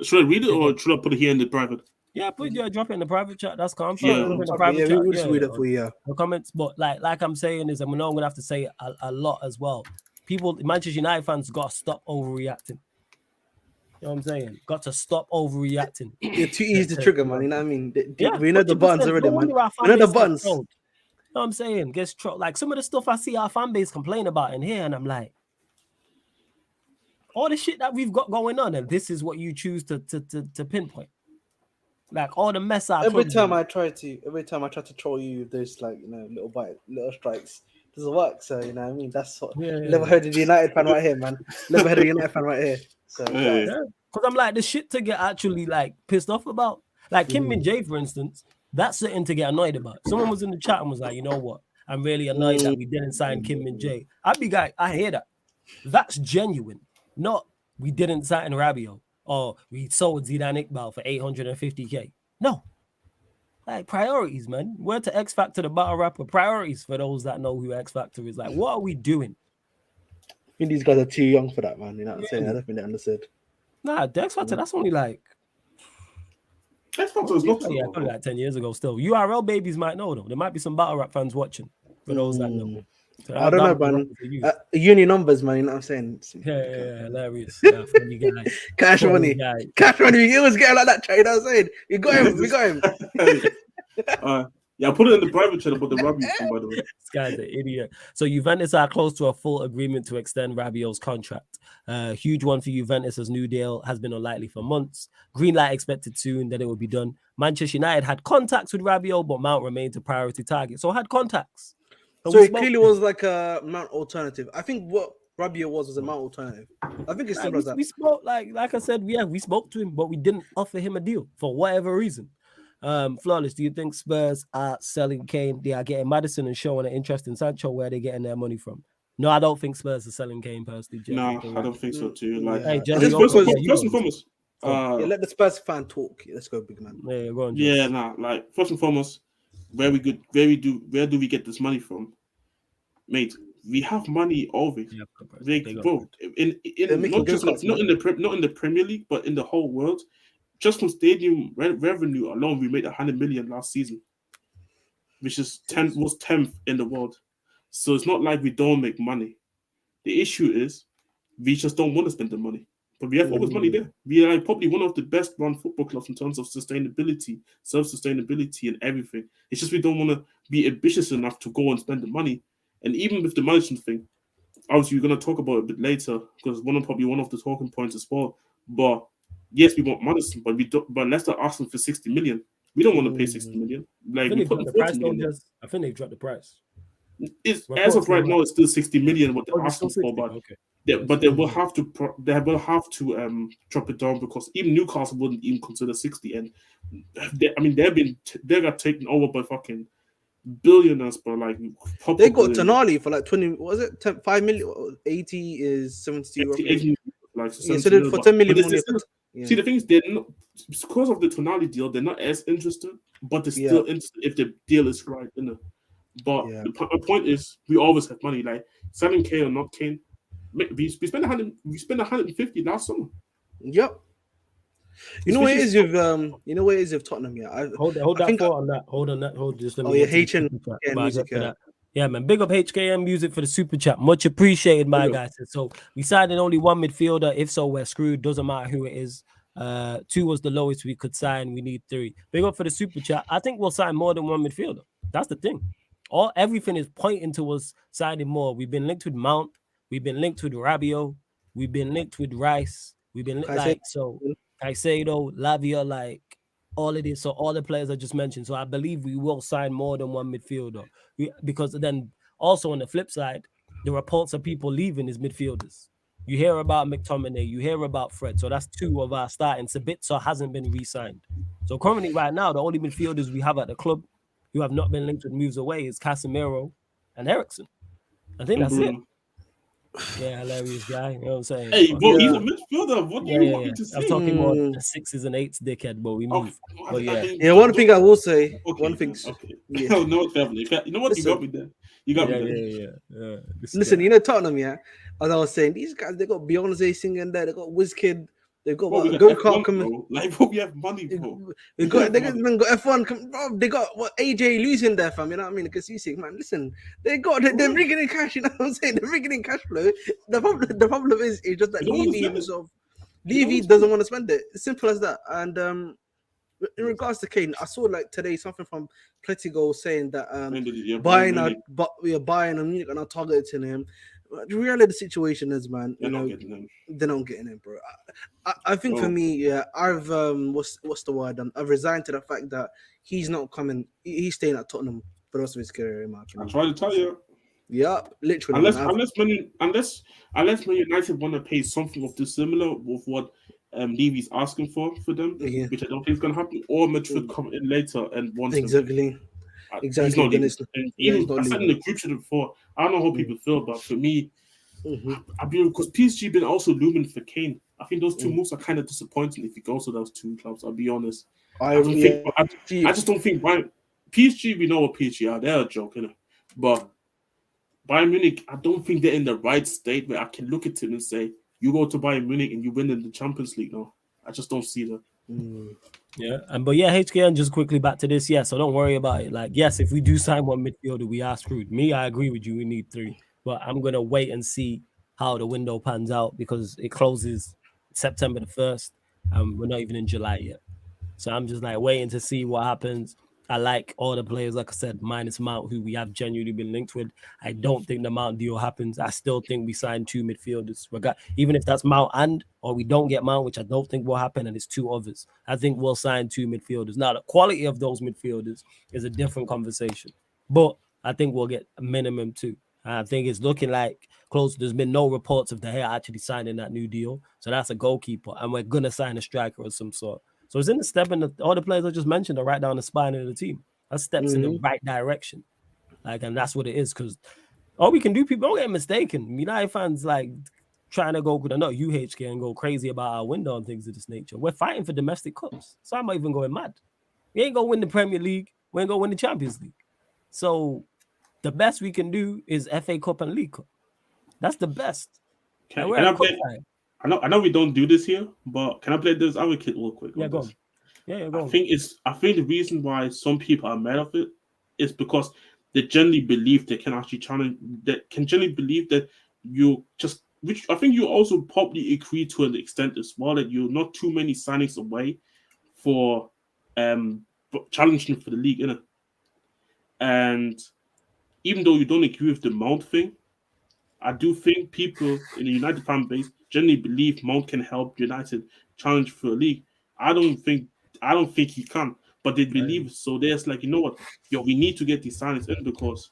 Should I read it or should I put it here in the private? Yeah, drop it in the private chat. That's calm. We'll just read it for you. The comments, but like I'm saying is, and we know I'm going to have to say a lot as well. People, Manchester United fans, got to stop overreacting. You know what I'm saying? Got to stop overreacting. You're too easy to trigger, man. You know what I mean? We know the buns already, man. We know the buns. You know what I'm saying? Gets trolled. Like some of the stuff I see our fan base complain about in here, and I'm like, all the shit that we've got going on, and this is what you choose to pinpoint. Like all the mess out. Every time I try to troll you, there's like, you know, little strikes. Doesn't work. So you know what I mean? That's what level-headed United fan right here, man. Level-headed United fan right here. So because I'm like, the shit to get actually like pissed off about. Like Min-jae, for instance, that's something to get annoyed about. Someone was in the chat and was like, you know what? I'm really annoyed that we didn't sign Min-jae. I'd be like, I hear that. That's genuine. Not we didn't sign Rabiot or we sold Zidane Iqbal for 850k. No. Like priorities, man. Word to X Factor, the battle rapper. Priorities for those that know who X Factor is. Like, what are we doing? I think these guys are too young for that, man. You know what I'm saying? I don't think they understood. Nah, the X Factor, that's only like X Factor is not probably like 10 years ago still. URL babies might know though. There might be some battle rap fans watching for those that know. So I don't know, man. Uni numbers, man. You know what I'm saying? Yeah, hilarious. Yeah, funny guy. Cash money. He was getting like that. You know what I'm saying? We got him. Yeah, I put it in the private chat about the Rabiot thing, by the way. This guy's an idiot. So Juventus are close to a full agreement to extend Rabiot's contract. Huge one for Juventus, as new deal has been unlikely for months. Green light expected soon that it will be done. Manchester United had contacts with Rabiot, but Mount remains a priority target. So had contacts. So it clearly was like a Mount alternative. I think what Rabiot was a Mount alternative. I think it's simple as that. We spoke, like I said, we spoke to him, but we didn't offer him a deal for whatever reason. Flawless, do you think Spurs are selling Kane? They are getting Maddison and showing an interest in Sancho. Where are they getting their money from? No, I don't think Spurs are selling Kane personally. No, I don't think so too. Like, first and foremost, let the Spurs fan talk. Let's go, big man. Yeah, go on, like first and foremost, where do we get this money from, mate? We have money always. Yeah, bro, not in the Premier League, but in the whole world. Just from stadium revenue alone, we made 100 million last season, which is 10th in the world. So it's not like we don't make money. The issue is we just don't want to spend the money. But we have always money there. We are probably one of the best run football clubs in terms of sustainability, self-sustainability, and everything. It's just we don't want to be ambitious enough to go and spend the money. And even with the management thing, obviously we're going to talk about it a bit later because probably one of the talking points as well. But yes, we want Madison, but we don't. But Leicester asking for 60 million. We don't want to pay 60 million. Like we put the price million. I think they've dropped the price. As of right now, it's still 60 million what they're asking for, but they will have to drop it down because even Newcastle wouldn't even consider 60. And they got taken over by fucking billionaires, but like they got Tonali for like 20. What was it? 5 million. 80 is 72. 80, like so for 10 million. See, the thing is, they're not because of the Tonali deal. They're not as interested, but they're still interested if the deal is right. You know, But the point is, we always have money. Like selling Kane or not Kane, we spent 100. We spent 150 last summer. Yep. You know what it is with Tottenham, yeah. Hold that thought on that. Hold on that. Hold just let me. Music, yeah. Yeah, man. Big up HKM Music for the super chat. Much appreciated, my guys. So we signed in only one midfielder. If so, we're screwed. Doesn't matter who it is. 2 was the lowest we could sign. We need 3. Big up for the super chat. I think we'll sign more than one midfielder. That's the thing. Everything is pointing towards signing more. We've been linked with Mount. We've been linked with Rabiot. We've been linked with Rice. We've been Caicedo, Lavia, like all of this. So all the players I just mentioned. So I believe we will sign more than one midfielder. Because then also on the flip side, the reports of people leaving is midfielders. You hear about McTominay, you hear about Fred. So that's 2 of our starting. Sabitzer hasn't been re-signed. So currently right now, the only midfielders we have at the club who have not been linked with moves away is Casemiro and Eriksen. I think that's it. Yeah, hilarious guy. You know what I'm saying? Hey, bro, he's a midfielder. What do you want me to say? I'm talking more the 6s and 8s, dickhead, but we move. But one thing I will say. One thing. Okay. Yeah. No, family. You know what? You got me there. You got me there. Listen, you know Tottenham, yeah. As I was saying, these guys, they got Beyonce singing there. They got Wizkid. They've got go-kart coming. Like, we have money, bro. They got F1 coming. Bro, they got AJ losing there, fam. You know what I mean? Because you see, man, listen, they're bringing in cash. You know what I'm saying? They're bringing in cash flow. The problem is just that Levy doesn't want to spend it. It's simple as that. And in regards to Kane, I saw like today something from Pletigo saying that Bayern and Munich are not targeting him. The reality of the situation is, man, they're not getting him, bro. I think for me, I've what's the word? I've resigned to the fact that he's not coming. He's staying at Tottenham for the rest of his career, in my opinion. I tried to tell you. Yeah, literally. Unless Man United want to pay something of the similar with what Levy's asking for them, which I don't think is going to happen, or Madrid come in later and want exactly. He's not leaving. I said in the group chat before, I don't know how people feel, but for me, because PSG been also looming for Kane. I think those 2 moves are kind of disappointing if he goes to those 2 clubs. I'll be honest. I just don't think PSG. We know what PSG are. They're a joke, you know. But Bayern Munich, I don't think they're in the right state where I can look at him and say, "You go to Bayern Munich and you win in the Champions League." No, I just don't see that. Yeah, but HKN, just quickly back to this. So don't worry about it. Like, yes, if we do sign one midfielder, we are screwed. Me, I agree with you. We need 3, but I'm gonna wait and see how the window pans out because it closes September the 1st. We're not even in July yet, so I'm just like waiting to see what happens. I like all the players, like I said, minus Mount, who we have genuinely been linked with. I don't think the Mount deal happens. I still think we sign 2 midfielders. Even if that's Mount or we don't get Mount, which I don't think will happen, and it's 2 others. I think we'll sign 2 midfielders. Now, the quality of those midfielders is a different conversation. But I think we'll get a minimum 2. I think it's looking like close. There's been no reports of De Gea actually signing that new deal. So that's a goalkeeper. And we're going to sign a striker of some sort. So it's in the step, and all the players I just mentioned are right down the spine of the team. That steps in the right direction, and that's what it is. Because all we can do, people don't get mistaken. United fans like trying to go. I know UHK and go crazy about our window and things of this nature. We're fighting for domestic cups, so I'm not even going mad. We ain't gonna win the Premier League. We ain't gonna win the Champions League. So the best we can do is FA Cup and League Cup. That's the best. I know we don't do this here, but can I play this advocate real quick? Yeah, go on. Yeah, go on. I think the reason why some people are mad of it is because they generally believe they can actually challenge. They can generally believe that you just, which I think you also probably agree to an extent as well, that you're not too many signings away for challenging for the league, innit? And even though you don't agree with the Mount thing, I do think people in the United fan base generally believe Mount can help United challenge for a league. I don't think he can, but they believe it. So there's like, you know what, we need to get these signings in because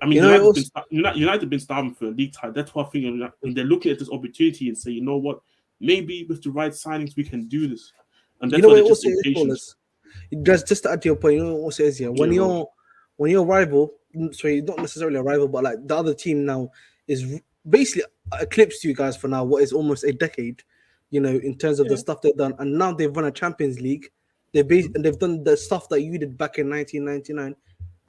I mean, United been starving for a league title. That's why I think they're looking at this opportunity and say, you know what, maybe with the right signings we can do this. And that's what also is. Just to add to your point, you know what also is here. When your rival, sorry, not necessarily a rival, but like the other team now is basically eclipsed you guys for now what is almost a decade, you know, in terms of the stuff they've done, and now they've won a Champions League. They've done the stuff that you did back in 1999.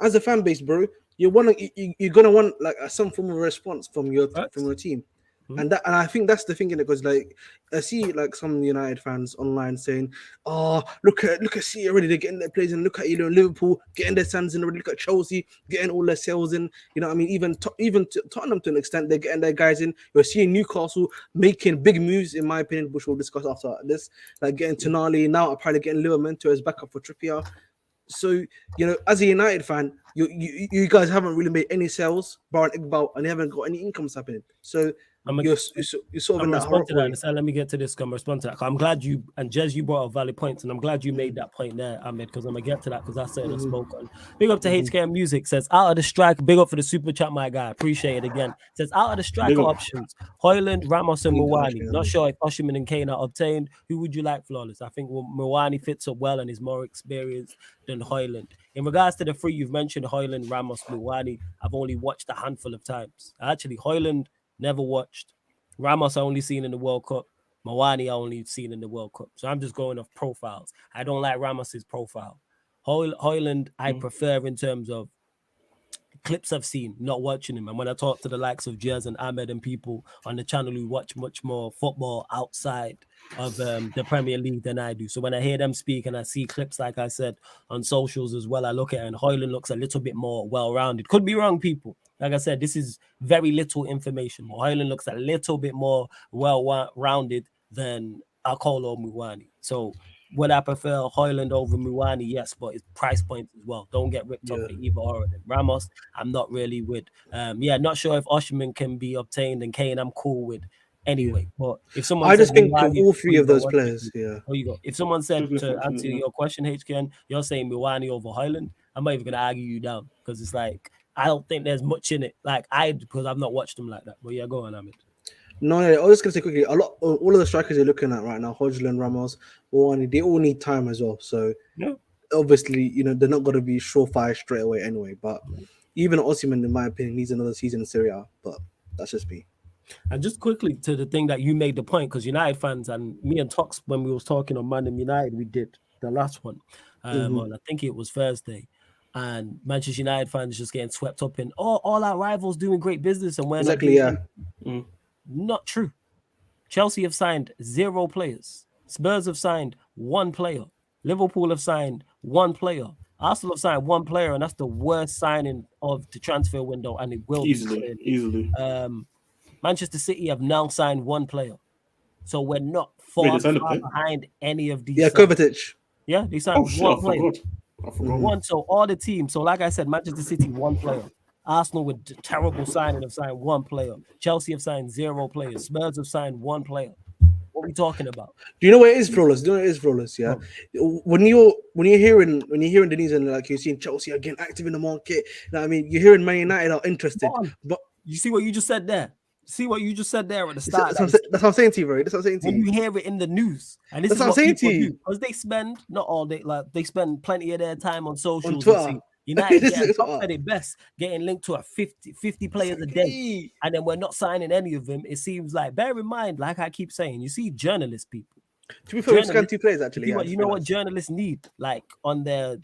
As a fan base, bro, you're gonna want like some form of response from your Facts. team. Hmm. And I think that's the thing in it, because like I see like some United fans online saying, "Oh, look at City already, they're getting their players in. Look at Liverpool getting their sons in already. Look at Chelsea getting all their sales in. You know what I mean? Even Tottenham to an extent, they're getting their guys in. You're seeing Newcastle making big moves, in my opinion, which we'll discuss after this. Like getting Tonali now, apparently getting Livramento as backup for Trippier. So, you know, as a United fan, you guys haven't really made any sales, bar Iqbal, and you haven't got any incomes happening. So you're sort of in that respond to horror. that. Let me get to this. I'm respond to that. I'm glad you and Jez, you brought up valid points, and I'm glad you made that point there, Ahmed, because I'm gonna get to that because I said I spoke on. Big up to HKM Music says out of the striker. Big up for the super chat, my guy. Appreciate it again. Says out of the striker options, Højlund, Ramos, and Muwani. Not sure if Osimhen and Kane are obtained. Who would you like, Flawless? I think Muwani fits up well and is more experienced than Højlund. In regards to the three you've mentioned, Højlund, Ramos, Muwani, I've only watched a handful of times. Actually, Højlund never watched. Ramos I only seen in the World Cup. Muwani I only seen in the World Cup. So I'm just going off profiles. I don't like Ramos's profile. Højlund I prefer in terms of clips I've seen, not watching him. And when I talk to the likes of Jez and Ahmed and people on the channel who watch much more football outside of the Premier League than I do. So when I hear them speak and I see clips, like I said, on socials as well, I look at it and Højlund looks a little bit more well-rounded. Could be wrong, people. Like I said, this is very little information. Højlund looks a little bit more well-rounded than Akolo Muwani. So would I prefer Højlund over Muwani? Yes, but it's price points as well. Don't get ripped off for either or of them. Ramos, I'm not really with. Not sure if Osimhen can be obtained, and Kane, I'm cool with anyway. But if someone, I just think Muwani, all three of those players, there you go. If someone said to answer your question, HKN, you're saying Muwani over Højlund, I'm not even gonna argue you down because it's like I don't think there's much in it. Because I've not watched them like that. But yeah, go on, Ahmed. No, I was just gonna say quickly. All of the strikers you're looking at right now, Højlund, Ramos, Muwani, they all need time as well. So obviously, you know, they're not gonna be surefire straight away anyway. But even Osimhen, in my opinion, needs another season in Serie A. But that's just me. And just quickly to the thing that you made the point, because United fans and me and Tox, when we was talking on Man United, we did the last one on I think it was Thursday. And Manchester United fans just getting swept up in all our rivals doing great business and we're not true. Chelsea have signed 0 players. Spurs have signed 1 player. Liverpool have signed 1 player. Arsenal have signed 1 player, and that's the worst signing of the transfer window, and it will easily. Manchester City have now signed 1 player. So we're not far behind any of these. Yeah, Kovacic. Yeah, they signed 1 player. I forgot. 1. So all the teams. So like I said, Manchester City 1 player. Arsenal with terrible signing have signed 1 player. Chelsea have signed 0 players. Spurs have signed 1 player. What are we talking about? Do you know what it is, Flawless? Yeah. When you're hearing the news and like you're seeing Chelsea again active in the market, you know what I mean, you're hearing Man United are interested. But you see what you just said there? See what you just said there at the start? That's what I'm saying to you, bro. That's what I'm saying to you. When you hear it in the news, and this is what I'm saying to you, because they spend not all day, like they spend plenty of their time on socials. On Twitter. United at it best, getting linked to 50 players a day, and then we're not signing any of them. It seems like, bear in mind, like I keep saying, you see journalist people. To be fair, we've scanned 2 players actually. You know what journalists need, like on their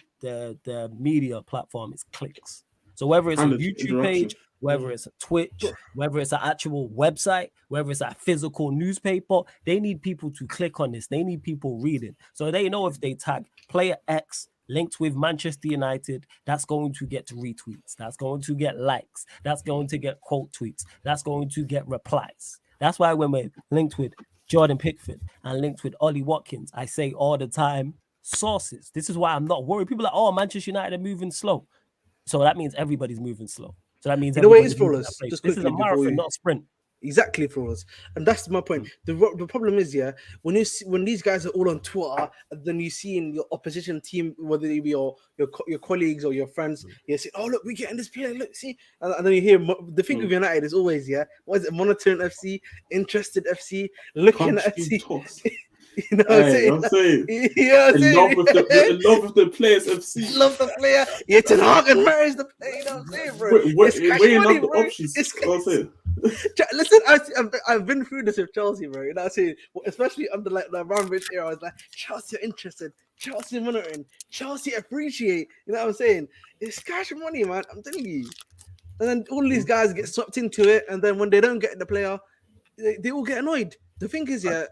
media platform, is clicks. So whether it's a YouTube page, whether it's a Twitch, whether it's an actual website, whether it's a physical newspaper, they need people to click on this. They need people reading. So they know if they tag player X linked with Manchester United, that's going to get retweets. That's going to get likes. That's going to get quote tweets. That's going to get replies. That's why when we're linked with Jordan Pickford and linked with Ollie Watkins, I say all the time, sources. This is why I'm not worried. People are like, oh, Manchester United are moving slow. So that means everybody's moving slow. So that means everybody's flawless. This is a marathon, not a sprint. Exactly, Flawless. And that's my point. The problem is, when these guys are all on Twitter, then you see in your opposition team, whether it be your colleagues or your friends, you say, oh, look, we're getting this player, look, see? And then you hear, the thing with United is always, what is it, monitoring FC, interested FC, looking at FC. You know what I'm Hey, saying? I'm saying, You know what I'm saying? in love with the players FC. Love the player. Yeah, Ten Hag and marries the player. You know what I'm saying, bro? It's cash Weighing money, up the bro. options. It's I'm saying. Listen, I've been through this with Chelsea, bro. You know what I'm saying? Especially under like the Abramovich era, I was like, Chelsea are interested, Chelsea monitoring, Chelsea appreciate. You know what I'm saying? It's cash money, man. I'm telling you. And then all these guys get swept into it, and then when they don't get the player, they all get annoyed. The thing is, yeah,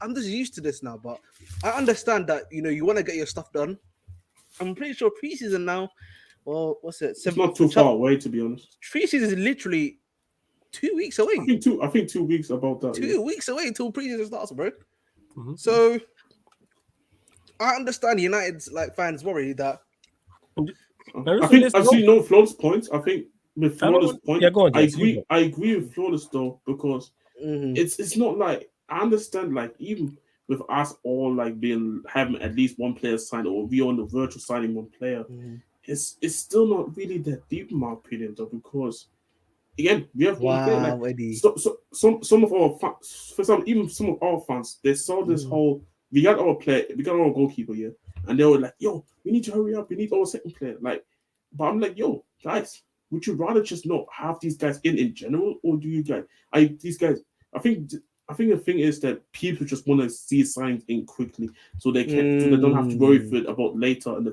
I'm just used to this now, but I understand that you want to get your stuff done. I'm pretty sure preseason now, well, what's it? It's not too far away, to be honest. Preseason is literally 2 weeks away. I think 2 weeks about that. 2 weeks away until preseason starts, bro. Mm-hmm. So I understand United's like fans worry that. I think I've seen no flawless points. I think with flawless point, I agree with flawless though, because it's not like I understand like even with us all like having at least one player signed or we on the verge of signing one player, it's still not really that deep in my opinion though, because again we have one player. Like, some of our fans, for some even some of our fans, they saw this whole we got our goalkeeper here, and they were like, "Yo, we need to hurry up. We need our second player." Like, but I'm like, "Yo, guys, would you rather just not have these guys in general, or do you guys? These guys. I think the thing is that people just want to see signs in quickly, so they can so they don't have to worry about later and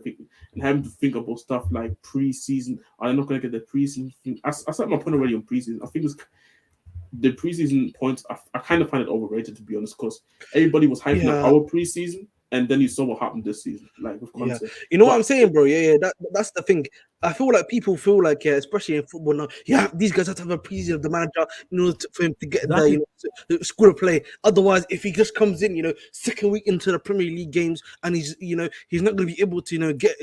having to think about stuff like preseason. I'm not going to get the preseason thing. I set my point already on preseason. I think the preseason points. I kind of find it overrated, to be honest, because everybody was hyping up our preseason. And then you saw what happened this season, like with Conte. Yeah. You know what I'm saying, bro? Yeah. That's the thing. I feel like people feel like, especially in football now, these guys have to have a preseason of the manager, for him to get the school of play. Otherwise, if he just comes in, second week into the Premier League games, and he's not going to be able to, get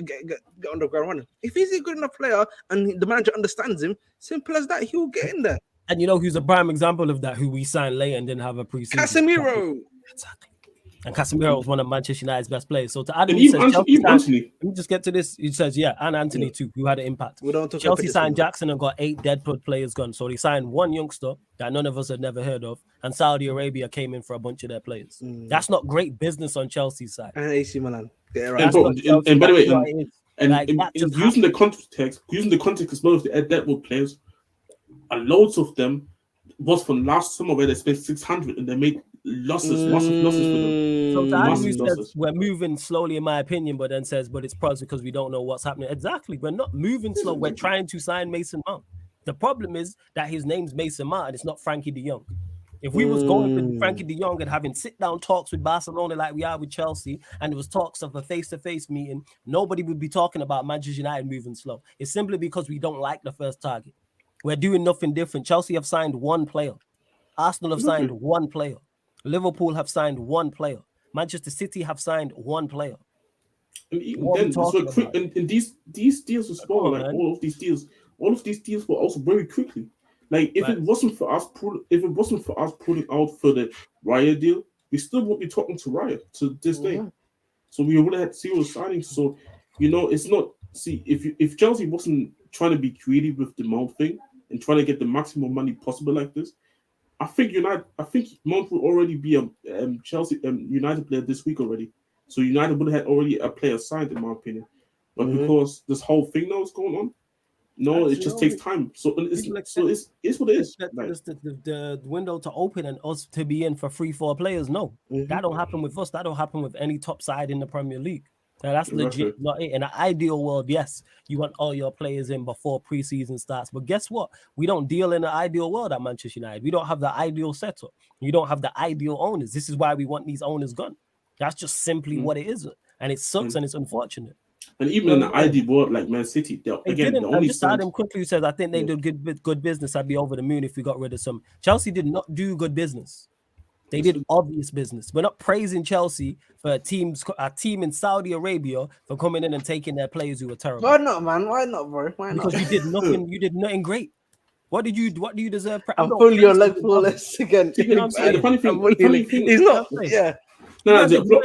on the ground running. If he's a good enough player and the manager understands him, simple as that, he'll get in there. And who's a prime example of that? Who we signed late and didn't have a preseason? Casemiro. Exactly. And Casemiro was one of Manchester United's best players. So to add, Anthony. Let me just get to this. He says, and Anthony too, who had an impact. Chelsea signed Jackson and got 8 Deadwood players gone. So they signed one youngster that none of us had never heard of, and Saudi Arabia came in for a bunch of their players. That's not great business on Chelsea's side. And AC Milan. And by the way, using the context as well of the Deadwood players, loads of them was from last summer where they spent 600 and they made massive losses for them. So Andrew says we're moving slowly, in my opinion, but then says, but it's probably because we don't know what's happening. Exactly. We're not moving slow. We're trying to sign Mason Mount. The problem is that his name's Mason Mount and it's not Frankie de Jong. If we was going with Frankie de Jong and having sit-down talks with Barcelona like we are with Chelsea, and there was talks of a face-to-face meeting, nobody would be talking about Manchester United moving slow. It's simply because we don't like the first target. We're doing nothing different. Chelsea have signed one player. Arsenal have signed one player. Liverpool have signed one player. Manchester City have signed one player. And even then, so quick, and these deals as well, like all of these deals were also very quickly. Like if it wasn't for us pulling out for the Raya deal, we still won't be talking to Raya to this day. So we would have had 0 signings. So it's not. See, if Chelsea wasn't trying to be greedy with the Mount thing and trying to get the maximum money possible like this, I think Mount will already be a Chelsea United player this week already. So United would have had already a player signed, in my opinion. But because this whole thing now is going on, it just takes time. So it's what it is. The window to open and us to be in for 3-4 players. No, that don't happen with us. That don't happen with any top side in the Premier League. Now that's legit not it. In an ideal world, yes, you want all your players in before preseason starts. But guess what? We don't deal in an ideal world at Manchester United. We don't have the ideal setup. You don't have the ideal owners. This is why we want these owners gone. That's just simply what it is. And it sucks and it's unfortunate. And even in the ideal world like Man City, just add him quickly, who says, I think they did good business. I'd be over the moon if we got rid of some. Chelsea did not do good business. They did obvious business. We're not praising Chelsea for a team in Saudi Arabia for coming in and taking their players who were terrible. Why not, man? Why not, bro? Why not? Because you did nothing. You did nothing great. What do you deserve? I'm pulling your leg fullest again. You know what I'm saying? The funny thing, he's not. Yeah. People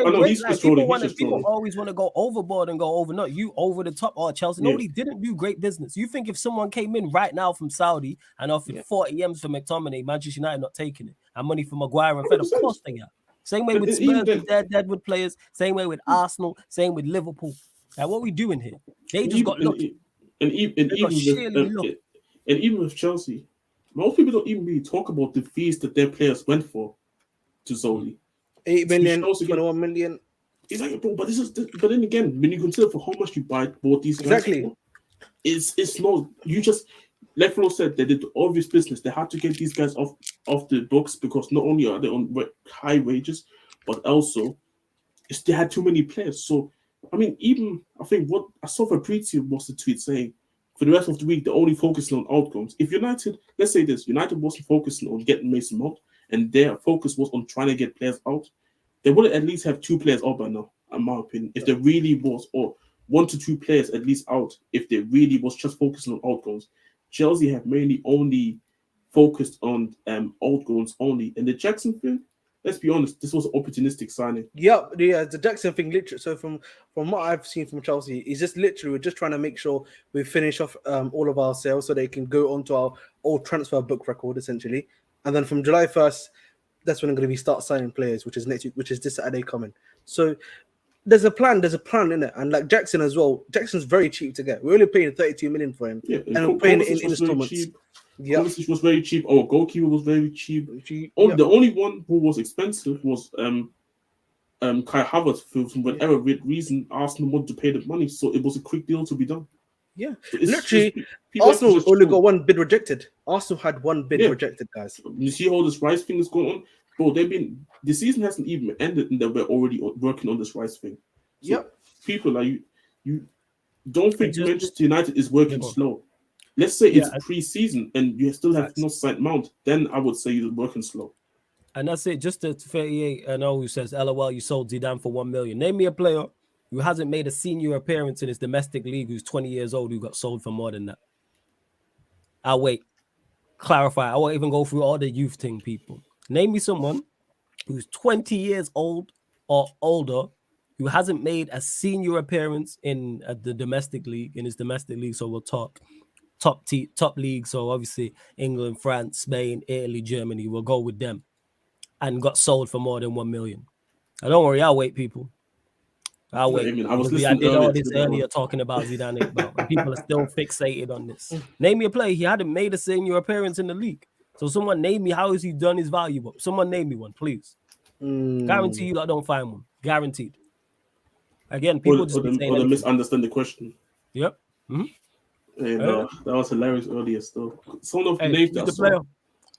always want to go overboard and go over. No, you over the top. Oh, Chelsea. Nobody didn't do great business. You think if someone came in right now from Saudi and offered 40 M's for McTominay, Manchester United not taking it, and money for Maguire and Fed, of course they are. Same way with And Spurs, even then- they're dead with players. Same way with Arsenal. Same with Liverpool. Like, what are we doing here? They just got lucky. And even with Chelsea, most people don't even really talk about the fees that their players went for to Zoli. 8 million, Shows again- 21 million. It's like, bro, but then again, when you consider for how much you bought these guys Exactly. for, it's not, you just, like Flo said, they did the obvious business. They had to get these guys off the books because not only are they on high wages, but also they had too many players. So, I mean, even I think what I saw for Preseason was the tweet saying for the rest of the week they're only focusing on outcomes. If United, let's say this, United wasn't focusing on getting Mason Mount, and their focus was on trying to get players out, they would at least have 2 players out by now, in my opinion. If there really was, or 1 to 2 players at least out, if they really was just focusing on outcomes. Chelsea have mainly only focused on outgoings only. And the Jackson thing, let's be honest, this was an opportunistic signing. Yeah, the Jackson thing, literally. So from what I've seen from Chelsea, is just literally we're just trying to make sure we finish off all of our sales so they can go onto our old transfer book record essentially, and then from July 1st, that's when I'm going to be start signing players, which is next week, which is this Saturday coming. So there's a plan in it, and like Jackson as well. Jackson's very cheap to get. We're only paying 32 million for him, Yeah, and we're paying it in installments. Yeah, Kovacic was very cheap. Our goalkeeper was very cheap. The only one who was expensive was Kai Havertz. For whatever reason, Arsenal wanted to pay the money, so it was a quick deal to be done. Yeah, so literally, Arsenal only got 1 bid rejected. Arsenal had 1 bid rejected, guys. You see how this Rice thing is going on, bro. The season hasn't even ended, and they were already working on this Rice thing. So people like you don't think Manchester United is working slow. Let's say it's pre-season and you still have not signed Mount, then I would say you're working slow. And that's it. Just to 38, I know who says, LOL, you sold Zidane for 1 million. Name me a player who hasn't made a senior appearance in his domestic league who's 20 years old who got sold for more than that. I'll wait. Clarify. I won't even go through all the youth thing, people. Name me someone who's 20 years old or older who hasn't made a senior appearance in the domestic league, in his domestic league. So we'll talk top league. So obviously England, France, Spain, Italy, Germany. We'll go with them. And got sold for more than 1 million. Don't worry, I'll wait, people. I'll wait. I did all this earlier talking about Zidane Iqbal, and people are still fixated on this. Name me a player. He hadn't made a senior appearance in the league. So someone name me how has he done his value up. Someone name me one, please. Guarantee you I don't find one. Guaranteed. Again, people just be saying misunderstand the question. Yep. And that was hilarious earlier still. Some of the names who's the player?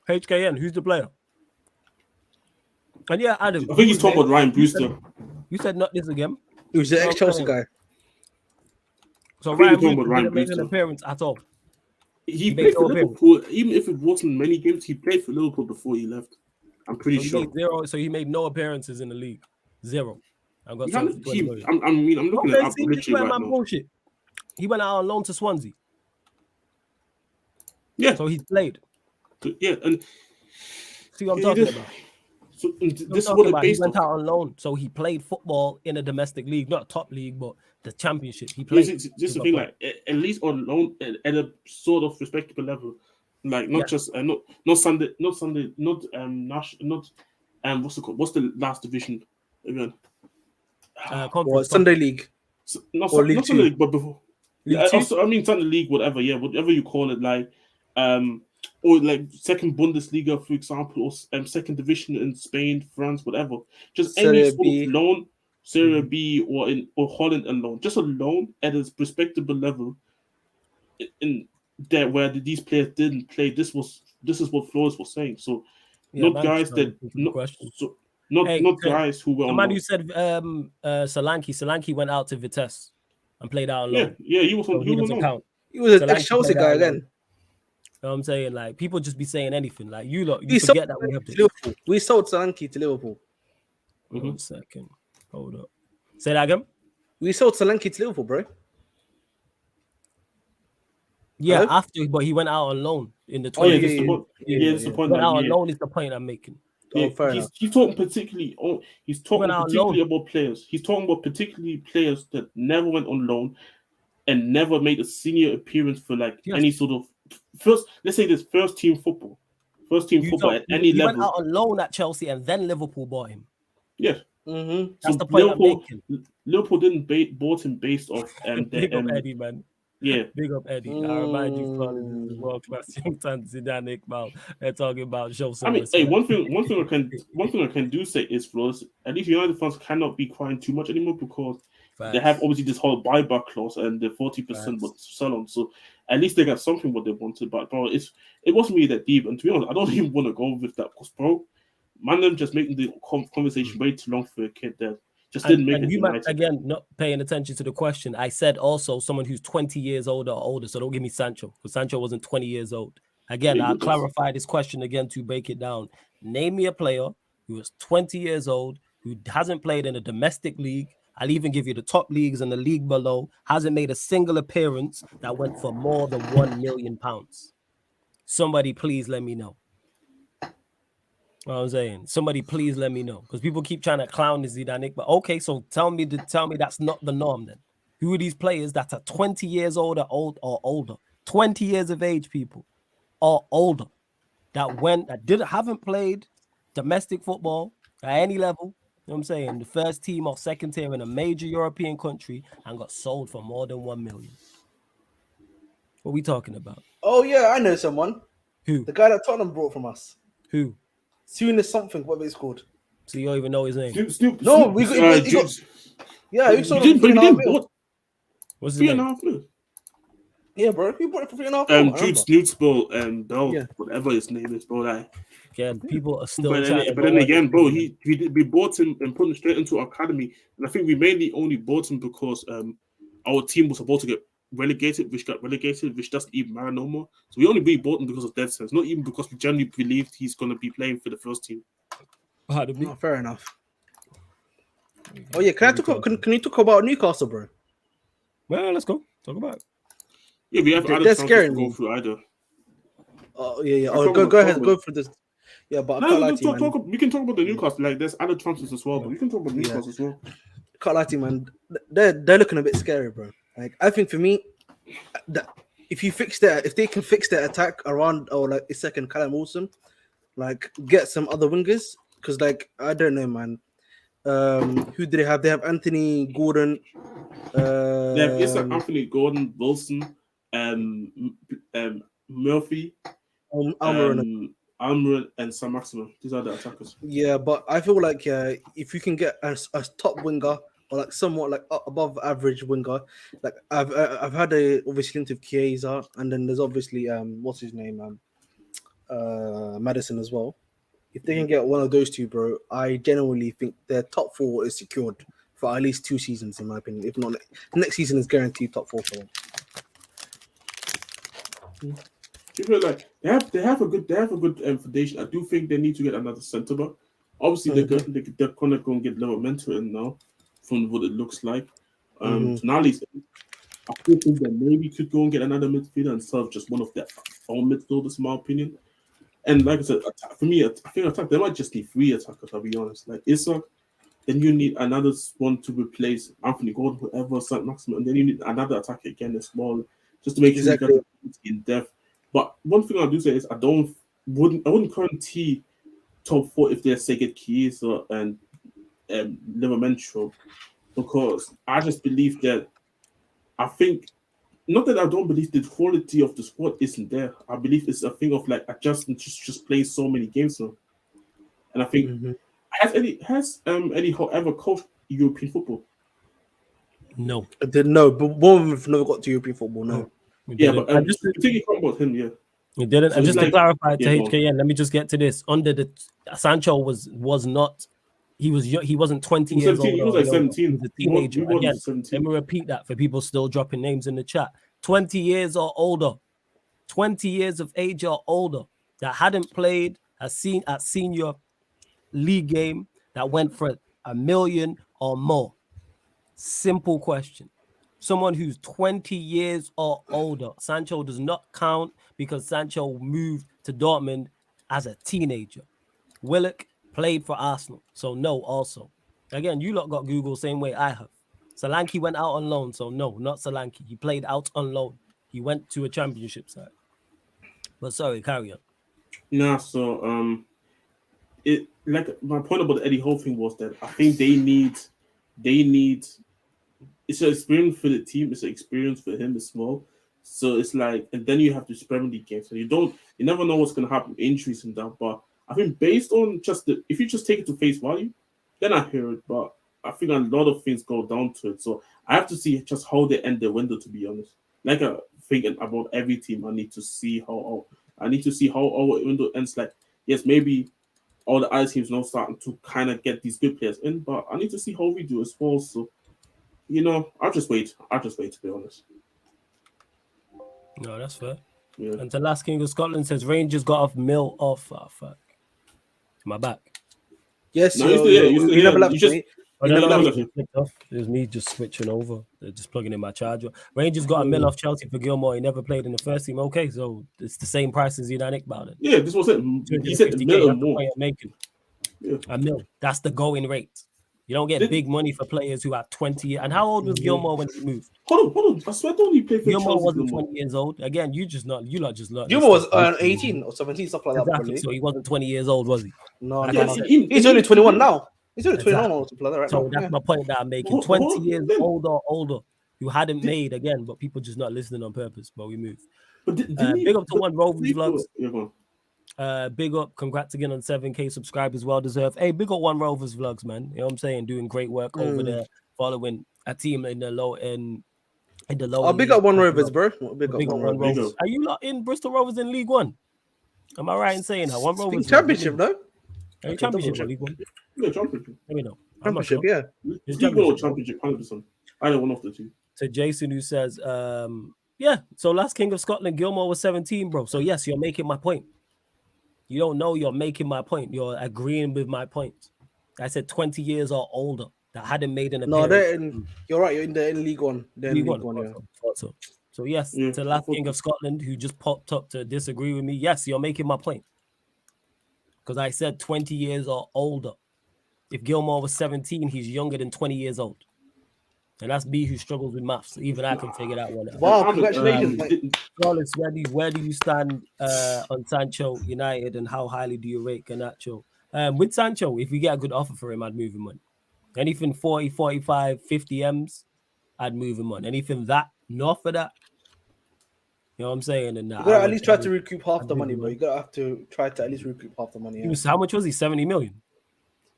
HKN, who's the player? And yeah, Adam. I think he's talking about Ryan Brewster. You said not this again. He was the ex-Chelsea guy. So Ryan Brewster didn't make an appearance at all. He played for Liverpool. Even if it wasn't many games, he played for Liverpool before he left. I'm pretty sure. So he made no appearances in the league. 0. I'm looking at up literally right now. Bullshit. He went out on loan to Swansea. Yeah. So he's played. Yeah, and see what I'm talking about. So this is what it based on. He went out on loan, so he played football in a domestic league, not a top league, but the championship. He played. This is the thing, like at least on loan at a sort of respectable level, like not just not Sunday, what's it called? What's the last division again? Sunday League. Not Sunday League, but before. Also, I mean Sunday League, whatever you call it, like or like second Bundesliga, for example, or second division in Spain, France, whatever. Just any sort of loan, Serie B or Holland alone, just a loan at a respectable level. In there where these players didn't play, this is what Flores was saying. So not guys that not guys who were. The man who said Solanke went out to Vitesse and played out alone. Yeah, he was on. He was an ex-Chelsea guy again. You know what I'm saying? Like, people just be saying anything. Like, you forget that we have to. Liverpool. We sold Solanke to Liverpool. 1 second. Hold up. Say that again? We sold Solanke to Liverpool, bro. Yeah, after, but he went out on loan in the 20s. That's the point. Went out on loan is the point I'm making. Yeah, he's talking particularly. He's talking particularly about players. He's talking about particularly players that never went on loan and never made a senior appearance for any sort of first team football at any level. He went out on loan at Chelsea and then Liverpool bought him. Yeah. Mm-hmm. That's So the point I'm making. Liverpool didn't bought him based off Big up Eddie, man. Yeah. Big up Eddie. I remind you, fellas, this is world-class young talent Zidane Iqbal. They're talking about show some I mean, respect. hey, one thing I can do say is, Flores, at least United fans cannot be crying too much anymore because they have obviously this whole buyback clause and the 40% was sell on. So at least they got something what they wanted. But bro, it wasn't really that deep. And to be honest, I don't even want to go with that because, bro, man, them just making the conversation way too long for a kid that just didn't make it. You might, again, not paying attention to the question. I said also someone who's 20 years older or older. So don't give me Sancho because Sancho wasn't 20 years old. Again, I'll clarify this question again to break it down. Name me a player who is 20 years old, who hasn't played in a domestic league. I'll even give you the top leagues and the league below, hasn't made a single appearance that went for more than £1 million. Somebody please let me know. What I'm saying, somebody please let me know because people keep trying to clown the Zidane. But okay, so tell me that's not the norm then. Who are these players that are 20 years old or older, 20 years of age, people or older that haven't played domestic football at any level? You know what I'm saying? The first team or second tier in a major European country and got sold for more than 1 million. What are we talking about? Oh yeah, I know someone. Who? The guy that Tottenham brought from us. Who? Soon as something, what it's called. So you don't even know his name? No, we got. Yeah, we sold him for 3.5 million. What's his name? 3.5 million. Yeah, bro. We bought it for 3.5 million. Jude Snootspell and Bell, Yeah. whatever his name is, bro. Like, Again, people are still but trying then again, bro, we bought him and put him straight into our academy, and I think we mainly only bought him because our team was supposed to get relegated, which doesn't even matter no more. So we only really bought him because of dead sense, not even because we generally believed he's going to be playing for the first team. Oh, fair enough. Oh yeah, can you talk about Newcastle, bro? Well, let's go talk about it. Yeah, we have other they're chances scaring to go me. through either. Oh yeah. Oh, go ahead, go for this. Yeah, but I can't lie to you, man. We can talk about the Newcastle. Like, there's other transfers as well, but we can talk about Newcastle as well. Can't lie to you, man. They're looking a bit scary, bro. Like, I think for me, that if they can fix their attack around or like a second Callum Wilson, like get some other wingers, because like I don't know, man. Who do they have? They have Anthony Gordon. It's like Anthony Gordon, Wilson, Murphy, Almiron, and Sam Maximin. These are the attackers. Yeah, but I feel like if you can get a top winger or like somewhat like above average winger, like I've had a obviously into Chiesa, and then there's obviously what's his name Madison as well. If they can get one of those two, bro, I genuinely think their top four is secured for at least 2 seasons, in my opinion. If not, next season is guaranteed top 4 for them. You feel like they have a good foundation. I do think they need to get another centre back. Obviously, they're gonna go and get Livramento in now, from what it looks like. Tonali's, I still think that maybe could go and get another midfielder and serve just one of their own midfielders, in my opinion. And like I said, for me, I think attack they might just need 3 attackers. I'll be honest. Like Isak, then you need another one to replace Anthony Gordon, whoever, St. Maximin, and then you need another attacker again as well, just to make sure you got the in depth. But one thing I do say is I wouldn't guarantee top 4 if they say get Chiesa and Livramento, because I just believe that I think. Not that I don't believe the quality of the squad isn't there. I believe it's a thing of like adjusting just play so many games now. And I think has Eddie ever coached European football? No, I didn't know. But Bournemouth never got to European football. No. Yeah, but I just think you talk about him. Yeah, we didn't. So and just like, to clarify to yeah, HKN, let me just get to this. Under the Sancho was not. He wasn't 20 years old. He was like 17. He was a teenager. Again, 17. let me repeat that for people still dropping names in the chat. 20 years or older. 20 years of age or older that hadn't played a senior league game that went for $1 million or more. Simple question. Someone who's 20 years or older. Sancho does not count because Sancho moved to Dortmund as a teenager. Willock played for Arsenal. So no, also. Again, you lot got Google same way I have. Solanke went out on loan. So no, not Solanke. He played out on loan. He went to a championship side. But sorry, carry on. Nah, so like my point about the Eddie Howe thing was that I think they need it's an experience for the team, it's an experience for him as well. So it's like, and then you have to spread the game. So you never know what's gonna happen, injuries and that. But I think based on just if you just take it to face value, then I hear it. But I think a lot of things go down to it. So I have to see just how they end the window. To be honest, like I think about every team, I need to see how our window ends. Like yes, maybe all the other teams now starting to kind of get these good players in, but I need to see how we do as well. So I'll just wait. To be honest. No, that's fair. Yeah. And the last King of Scotland says Rangers got off Mill off. Oh, fuck. My back. Yes, No, you never left me. Oh, You no, never no, left. it flipped off. It was me just switching over. They're just plugging in my charger. Rangers got a Mill off Chelsea for Gilmore. He never played in the first team. Okay, so it's the same price as Zidane Iqbal then. Yeah, this was it. He said a 250K, million that's the more. point I'm making. Yeah. A mil. That's the going rate. You don't get big money for players who are 20 years. And how old was Gilmore when he moved? Hold on. I swear, don't he play for Gilmore Chelsea? wasn't 20 years old. Again, you lot just not. Gilmore was 18 or 17, stuff like that. Exactly. Probably. So he wasn't 20 years old, was he? No, Like Yeah, I said, he's only 21 now. He's only 21 Exactly. or something like that right So now. that's Yeah. my point that I'm making. Hold 20 on, years then. older, who hadn't made again, but people just not listening on purpose. But we move. But Big up to One Rovers Vlogs. Yeah, go on. Big up, congrats again on 7K subscribers, well deserved. Hey, big up One Rovers Vlogs, man. You know what I'm saying? Doing great work over there, following a team in the low in the lower. Oh, big up One Rovers, bro. Big up Big up One One Rovers. Rovers. Are you lot in Bristol Rovers in League One? Am I right in saying that? One Rovers Championship, no? Are you championship or League One? Yeah, championship. Let me know. I'm not Championship, sure. yeah. It's League or championship. championship, 100%. Either one of the two. To Jason, who says, yeah, so last King of Scotland, Gilmore was 17, bro. So yes, you're making my point. You don't know you're making my point. You're agreeing with my point. I said 20 years or older that hadn't made an appearance. No, they're in. You're right. You're in League One. They're in League One, yeah. So yes, Yeah. to last King of Scotland who just popped up to disagree with me. Yes, you're making my point. Because I said 20 years or older. If Gilmore was 17, he's younger than 20 years old. And that's me who struggles with maths. Even I can figure that one out. Wow, congratulations. Flawless, where do you stand on Sancho United and how highly do you rate Garnacho? With Sancho, if we get a good offer for him, I'd move him on. Anything 40, 45, 50 M's, I'd move him on. Anything that, north of that, you know what I'm saying? And You gotta at least try to recoup half the money, bro. You gotta have to try to at least recoup half the money. Yeah. How much was he? 70 million?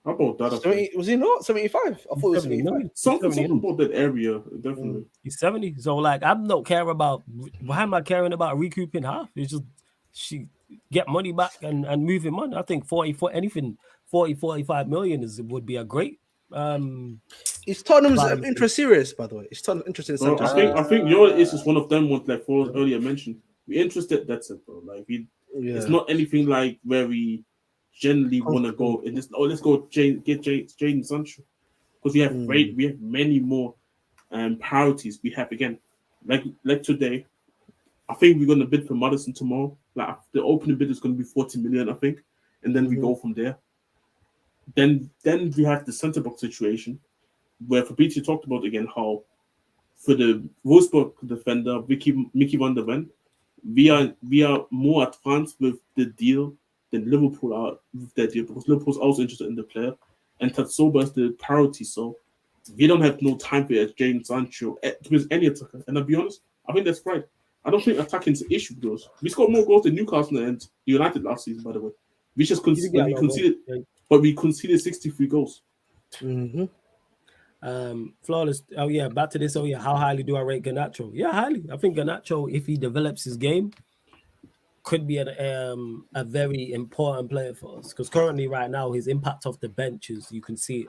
How about that? 70, was he not 75? I thought it was 75. Something about that area, definitely. He's 70. So like I don't care about why am I caring about recouping half? It's just she get money back and move him on. I think 45 million would be a great Is Tottenham's interest serious, by the way? Is Tottenham interested in Bro, Sancho? I think your is just one of them ones like Paul earlier mentioned. We're interested, that's it, bro. Like it's not anything like where we generally want to go in this. Oh, let's go get Jadon Sancho because we have many more priorities. We have again, like today. I think we're gonna bid for Madison tomorrow. Like the opening bid is gonna be 40 million, I think, and then we go from there. Then we have the centre back situation where Fabrizio talked about again how for the Wolfsburg defender Mickey van der Ven, we are more advanced with the deal than Liverpool are with their deal because Liverpool's also interested in the player and Tatsoba is the priority. So we don't have no time for Jadon Sancho to be any attacker. And I'll be honest, I think that's right. I don't think attacking is an issue with us. We scored more goals than Newcastle and United last season, by the way. We just we conceded 63 goals. Flawless. Oh yeah, back to this. Oh yeah, how highly do I rate Garnacho? Yeah, highly. I think Garnacho, if he develops his game, could be a very important player for us. Because currently, right now, his impact off the bench is you can see it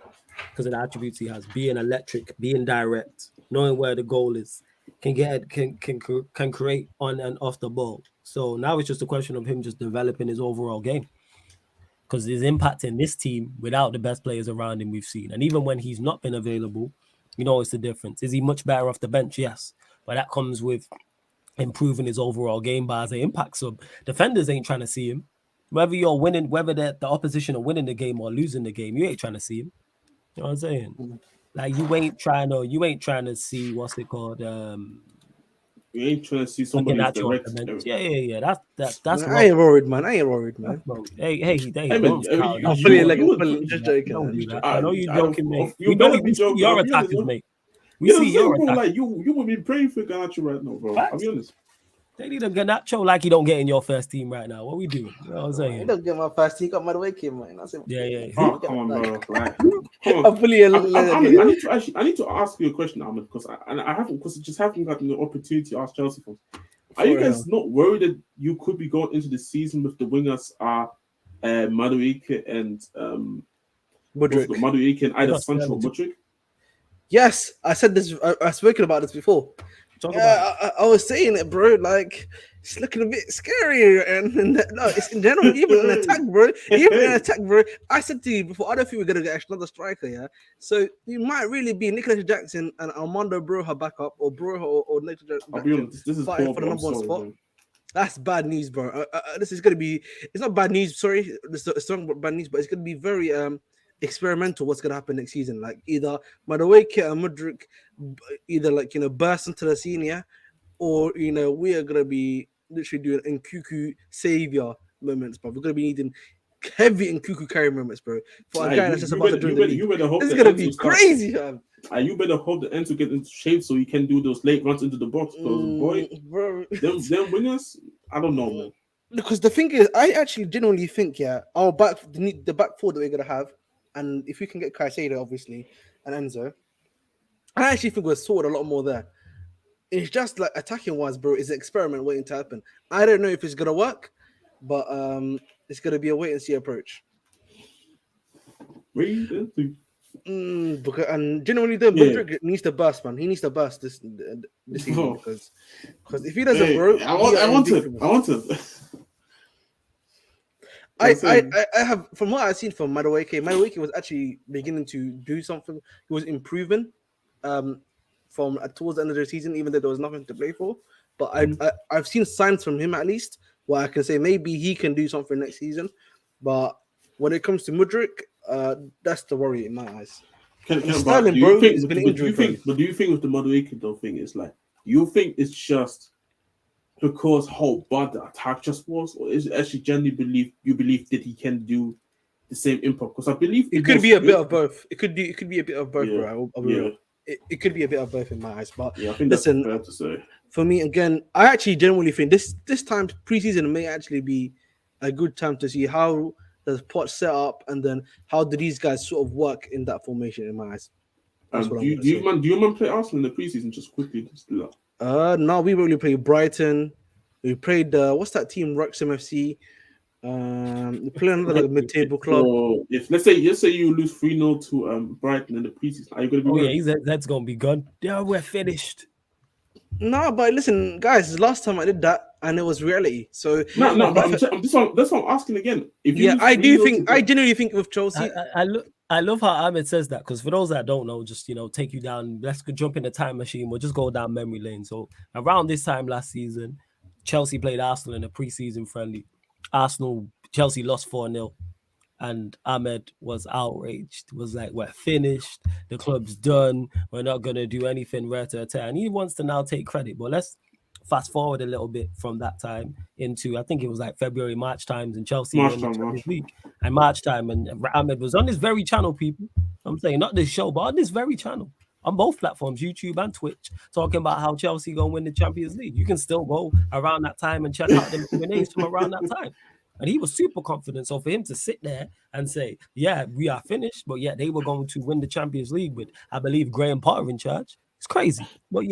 because of the attributes he has: being electric, being direct, knowing where the goal is, can create on and off the ball. So now it's just a question of him just developing his overall game. Because his impact in this team without the best players around him we've seen. And even when he's not been available, you know it's the difference. Is he much better off the bench? Yes. But that comes with improving his overall game by the impact. So defenders ain't trying to see him. Whether you're winning, whether the opposition are winning the game or losing the game, you ain't trying to see him. You know what I'm saying? Like you ain't trying to see what's it called? You ain't trying to see Like somebody an who's actual direct. event. Yeah. That's Man, wrong. I ain't worried, man. I ain't worried, man. That's wrong. Hey, Hey, man, don't start you- that. I'm fully you- like, you- I'm fully just joking. Don't man. do Just that. joking. I know you're joking, mate. You We know better be we see joking. your I'll be honest, attackers, bro. mate. We Yeah, see your bro. attackers. Like you would be praying for Garnacho right now, bro. I'll be honest. They need a Garnacho like he don't get in your first team right now. What we doing? You know what I'm He saying? don't get my fast. He got my way kid, man. That's it. Yeah. Oh, come on, bro. Like, come on. I'm fully. I need to ask you a question, Ahmed, because I haven't, because I just haven't gotten the opportunity to ask Chelsea fans. Are you guys not worried that you could be going into the season with the wingers Madueke and Madueke and either Sancho or Mudryk? Yes, I said this. I've spoken about this before. I was saying it, bro. Like it's looking a bit scary, and no, it's in general. Even in attack, bro. Even in attack, bro. I said to you before, I don't think we're gonna get another striker. Yeah, so you might really be Nicolas Jackson and Armando Broja back up, or Broja or Nicolas Jackson. I'll be honest, this is fighting for the number one spot. That's bad news, bro. This is gonna be. It's not bad news. Sorry, it's not bad news, but it's gonna be very experimental. What's gonna happen next season? Like either Madueke and Mudryk, either burst into the senior, or we are gonna be literally doing Nkuku savior moments, bro. We're gonna be needing heavy Nkuku carry moments, bro. For a guy that's just about to join the league. It's gonna be crazy, fam. You better hope the Enzo get into shape so he can do those late runs into the box. Because bro, them winners, I don't know, man. Because the thing is, I actually genuinely think, our the back four that we're gonna have, and if we can get Caicedo, obviously, and Enzo, I actually think we're sorted a lot more there. It's just like attacking wise, bro, it's an experiment waiting to happen. I don't know if it's gonna work, but it's gonna be a wait and see approach. Really? Because and genuinely, Mudryk needs to burst, man. He needs to burst this season because if he doesn't, bro, I want to. I have, from what I've seen from Madueke was actually beginning to do something. He was improving from towards the end of the season, even though there was nothing to play for. But I've seen signs from him at least where I can say maybe he can do something next season. But when it comes to Mudryk, that's the worry in my eyes. Sterling, bro, has been injury. Do you think with the Madueke though thing, it's like you think it's just because how bad the attack just was, or is it actually genuinely believe that he can do the same impact? Because I believe it could be a bit of both. It could be a bit of both, bro. It could be a bit of both in my eyes. But I think that's fair to say. For me, again, I actually genuinely think this time preseason may actually be a good time to see how the pot set up, and then how do these guys sort of work in that formation in my eyes. Do you man play Arsenal in the preseason? Just quickly, just do that. No, we really played Brighton. We played what's that team? Wrexham FC. We played another mid-table club. So if let's say you lose 3-0 to Brighton in the preseason, are you going to be? That's going to be gone. Yeah, we're finished. No, but listen, guys, last time I did that, and it was reality. So no, but that's what I'm asking again. I genuinely think with Chelsea, I love how Ahmed says that, because for those that don't know, just take you down. Let's go jump in the time machine. We'll just go down memory lane. So around this time last season, Chelsea played Arsenal in a preseason friendly. Chelsea lost 4-0. And Ahmed was outraged, was like, we're finished, the club's done, we're not going to do anything rare to attack. And he wants to now take credit. But let's fast forward a little bit from that time into, I think it was like February, March times in Chelsea in the Champions League. And March time, and Ahmed was on this very channel, people. I'm saying not this show, but on this very channel, on both platforms, YouTube and Twitch, talking about how Chelsea going to win the Champions League. You can still go around that time and check out the Q&As from around that time. And he was super confident. So for him to sit there and say, yeah, we are finished, but yeah, they were going to win the Champions League with, I believe, Graham Potter in charge. It's crazy. But,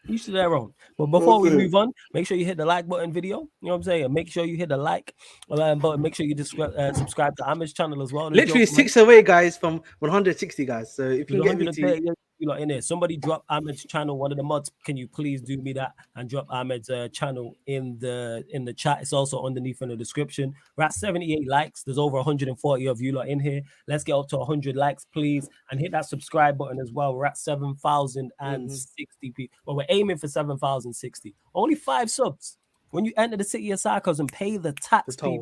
each to their own. But before we move on, make sure you hit the like button video. You know what I'm saying? And make sure you hit the like button. Make sure you subscribe to Ahmed's channel as well. Literally 6 away, guys, from 160, guys. So if you can get me to... in there. Somebody drop Ahmed's channel. One of the mods, can you please do me that and drop Ahmed's channel in the chat? It's also underneath in the description. We're at 78 likes. There's over 140 of you lot in here. Let's get up to 100 likes, please, and hit that subscribe button as well. We're at 7,060 people. Well, we're aiming for 7,060. Only 5 subs. When you enter the city of Sarcasm, pay the tax. Pay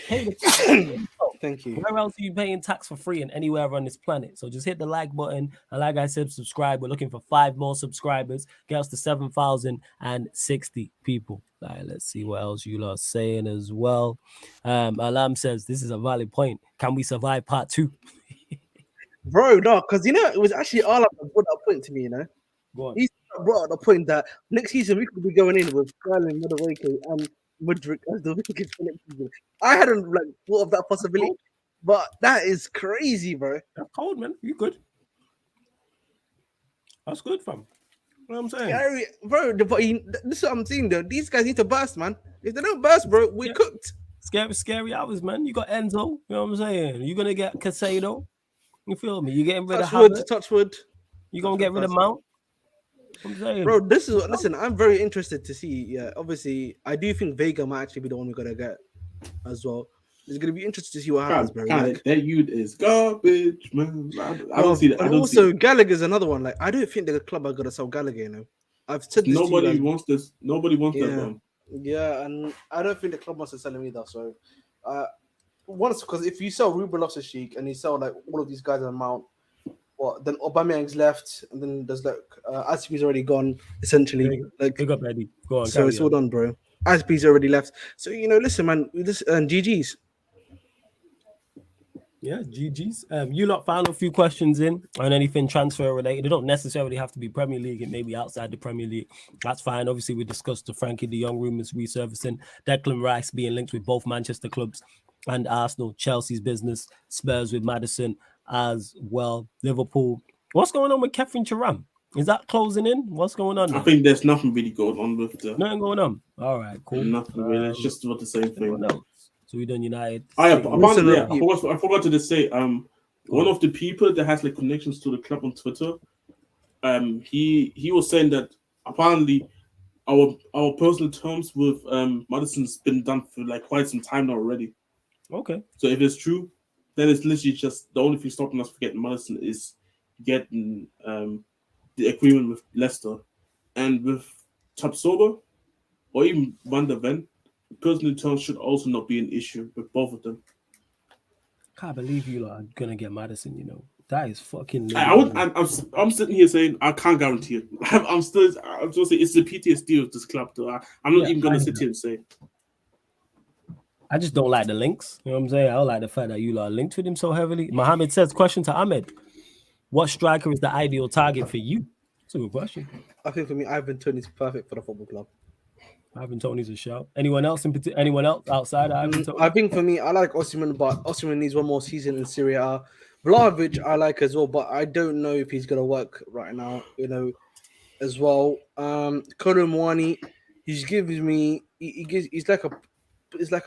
the tax. Thank you. Where else are you paying tax for free and anywhere on this planet? So just hit the like button. And like I said, subscribe. We're looking for 5 more subscribers. Get us to 7,060 people. All right, let's see what else you lot are saying as well. Alam says, this is a valid point. Can we survive part 2? Bro, no, because it was actually all that brought that point to me, Go on. He brought up the point that next season we could be going in with Sterling, Madueke, and Mudryk as the wickets for next season. I hadn't thought of that possibility, but that is crazy, bro. That's cold, man. You good? That's good, fam. You know what I'm saying? Scary, bro. This is what I'm saying, though. These guys need to burst, man. If they don't burst, bro, we're cooked. Scary hours, man. You got Enzo. You know what I'm saying? You're gonna get Casado. You feel me? You getting rid of Havertz. Touchwood. You gonna get rid of Mount? I'm saying, bro. This is what. Listen, I'm very interested to see. Yeah, obviously, I do think Vega might actually be the one we're gonna get as well. It's gonna be interesting to see what happens, bro. That youth is garbage, man. I don't see that. And also, Gallagher's another one. I don't think the club are gonna sell Gallagher. I've said this. Nobody wants this. Nobody wants that one. Yeah, and I don't think the club wants to sell him either. So, once because if you sell Ruben Loftus-Cheek and you sell all of these guys in Mount, then Aubameyang's left, and then there's Aspi's already gone essentially. Big up, Eddie. Go on. So it's all done, bro. Aspi's already left. So listen, man. This GG's. Yeah, GG's. You lot found a few questions in on anything transfer related. They don't necessarily have to be Premier League. It may be outside the Premier League. That's fine. Obviously, we discussed the FRENKIE de Jong rumours resurfacing. Declan Rice being linked with both Manchester clubs and Arsenal. Chelsea's business. Spurs with Maddison as well. Liverpool. What's going on with Kefren Turam? Is that closing in? What's going on? I think there's nothing really going on with that. Nothing going on. All right, cool. Nothing really. It's just about the same thing. So we done United. I forgot to just say, one of the people that has connections to the club on Twitter, he was saying that apparently our personal terms with Maddison's been done for quite some time now already. Okay. So if it's true, then it's literally just the only thing stopping us from getting Maddison is getting the agreement with Leicester, and with Tapsoba or even Van der Ven. Personal terms should also not be an issue with both of them. Can't believe you lot are gonna get Maddison. That is fucking. I'm sitting here saying I can't guarantee it. I'm still saying it's the PTSD of this club. Though I'm not even gonna sit here and say. I just don't like the links. You know what I'm saying? I don't like the fact that you lot are linked with him so heavily. Mohammed says, question to Ahmed: what striker is the ideal target for you? That's a good question. I think for me, Ivan Toney's perfect for the football club. Ivan Toney's a shout. Anyone else outside of Ivan Toney? I think for me, I like Osimhen, but Osimhen needs one more season in Serie A. Vlahovic, I like as well, but I don't know if he's gonna work right now. As well. Kolo Muani, he's giving me. He's like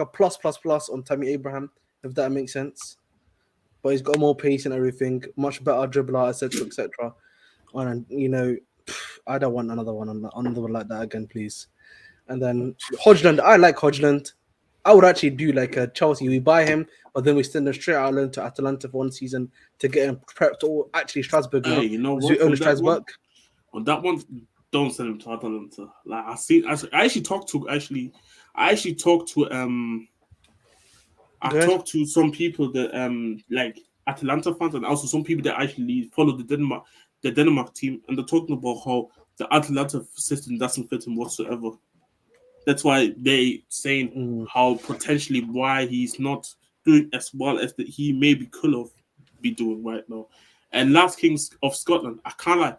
a plus on Tammy Abraham, if that makes sense. But he's got more pace and everything, much better dribbler, etc. And I don't want another one like that again, please. And then Hodgland, I like Hodgland. I would actually do like a Chelsea. We buy him, but then we send him straight out loan to Atalanta for 1 season to get him prepped. Or actually Strasbourg. Hey, you know what? On that one, don't send him to Atalanta. I actually talked to some people that Atalanta fans, and also some people that actually follow the Denmark team, and they're talking about how the Atalanta system doesn't fit him whatsoever. That's why they saying how potentially why he's not doing as well as he maybe could have be doing right now. And Last Kings of Scotland, I can't lie,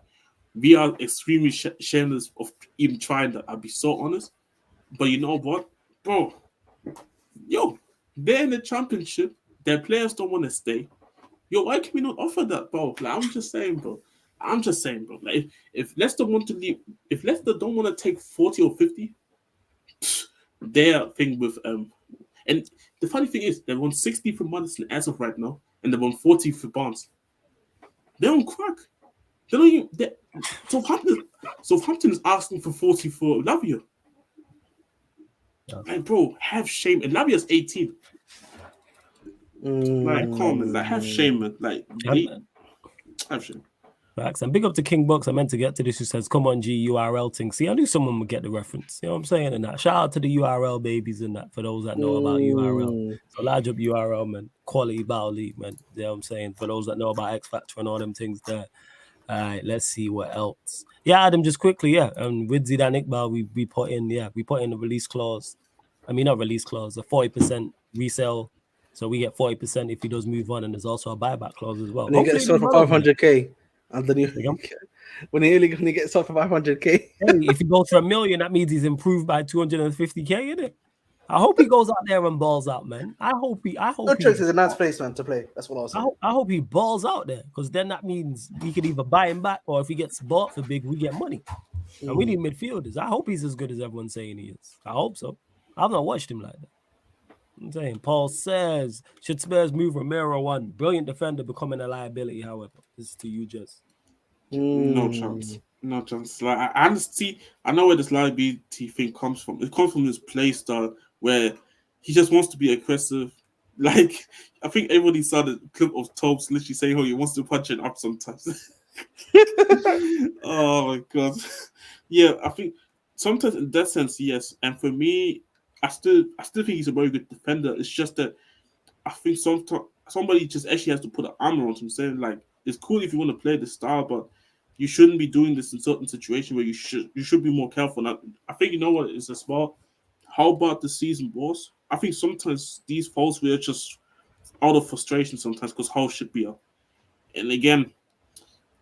we are extremely shameless of even trying that. I'll be so honest. But you know what, bro? They're in the championship. Their players don't want to stay. Why can we not offer that, bro? I'm just saying, bro. If Leicester want to leave, if Leicester don't want to take 40 or 50, their thing with and the funny thing is they won 60 for Maddison as of right now, and they won 40 for Barnes. They're on crack. They don't even. Southampton is asking for 40 for Lavia. Like, bro, have shame. And Lavia's 18. Come on, man. Have shame, man. Have shame. Facts. And big up to King Bucks. I meant to get to this. Who says, "Come on, G URL thing." See, I knew someone would get the reference. You know what I'm saying? And that. Shout out to the URL babies and that for those that know about URL. So large up URL, man. Quality battle league, man. You know what I'm saying? For those that know about X Factor and all them things there. All right, let's see what else. Yeah, Adam, just quickly, yeah. With Zidane Iqbal, we put in the release clause. I mean, not release clause, a 40% resale. So we get 40% if he does move on, and there's also a buyback clause as well. And he gets sold for 500k. When he gets sold for 500k. Hey, if he goes for $1 million, that means he's improved by 250k, innit? I hope he goes out there and balls out, man. I hope Utrecht is a nice place, man, to play. That's what I was saying. I hope he balls out there, because then that means we could either buy him back, or if he gets bought for big, we get money. And we need midfielders. I hope he's as good as everyone's saying he is. I hope so. I've not watched him like that. I'm saying, Paul says, should Spurs move Romero on? Brilliant defender becoming a liability, however. This is to you, Jess. No chance. No chance. Like I know where this liability thing comes from. It comes from his play style where he just wants to be aggressive. Like, I think everybody saw the clip of Tobes literally saying, "Oh, he wants to punch it up sometimes." Oh my god. Yeah, I think sometimes in that sense, yes. And for me, I still think he's a very good defender. It's just that I think sometimes somebody just actually has to put an armor on him, saying like, it's cool if you want to play this style, but you shouldn't be doing this in certain situations where you should be more careful. Now, I think you know what is as well. How about the season was? I think sometimes these fouls were just out of frustration sometimes because how should be up. And again,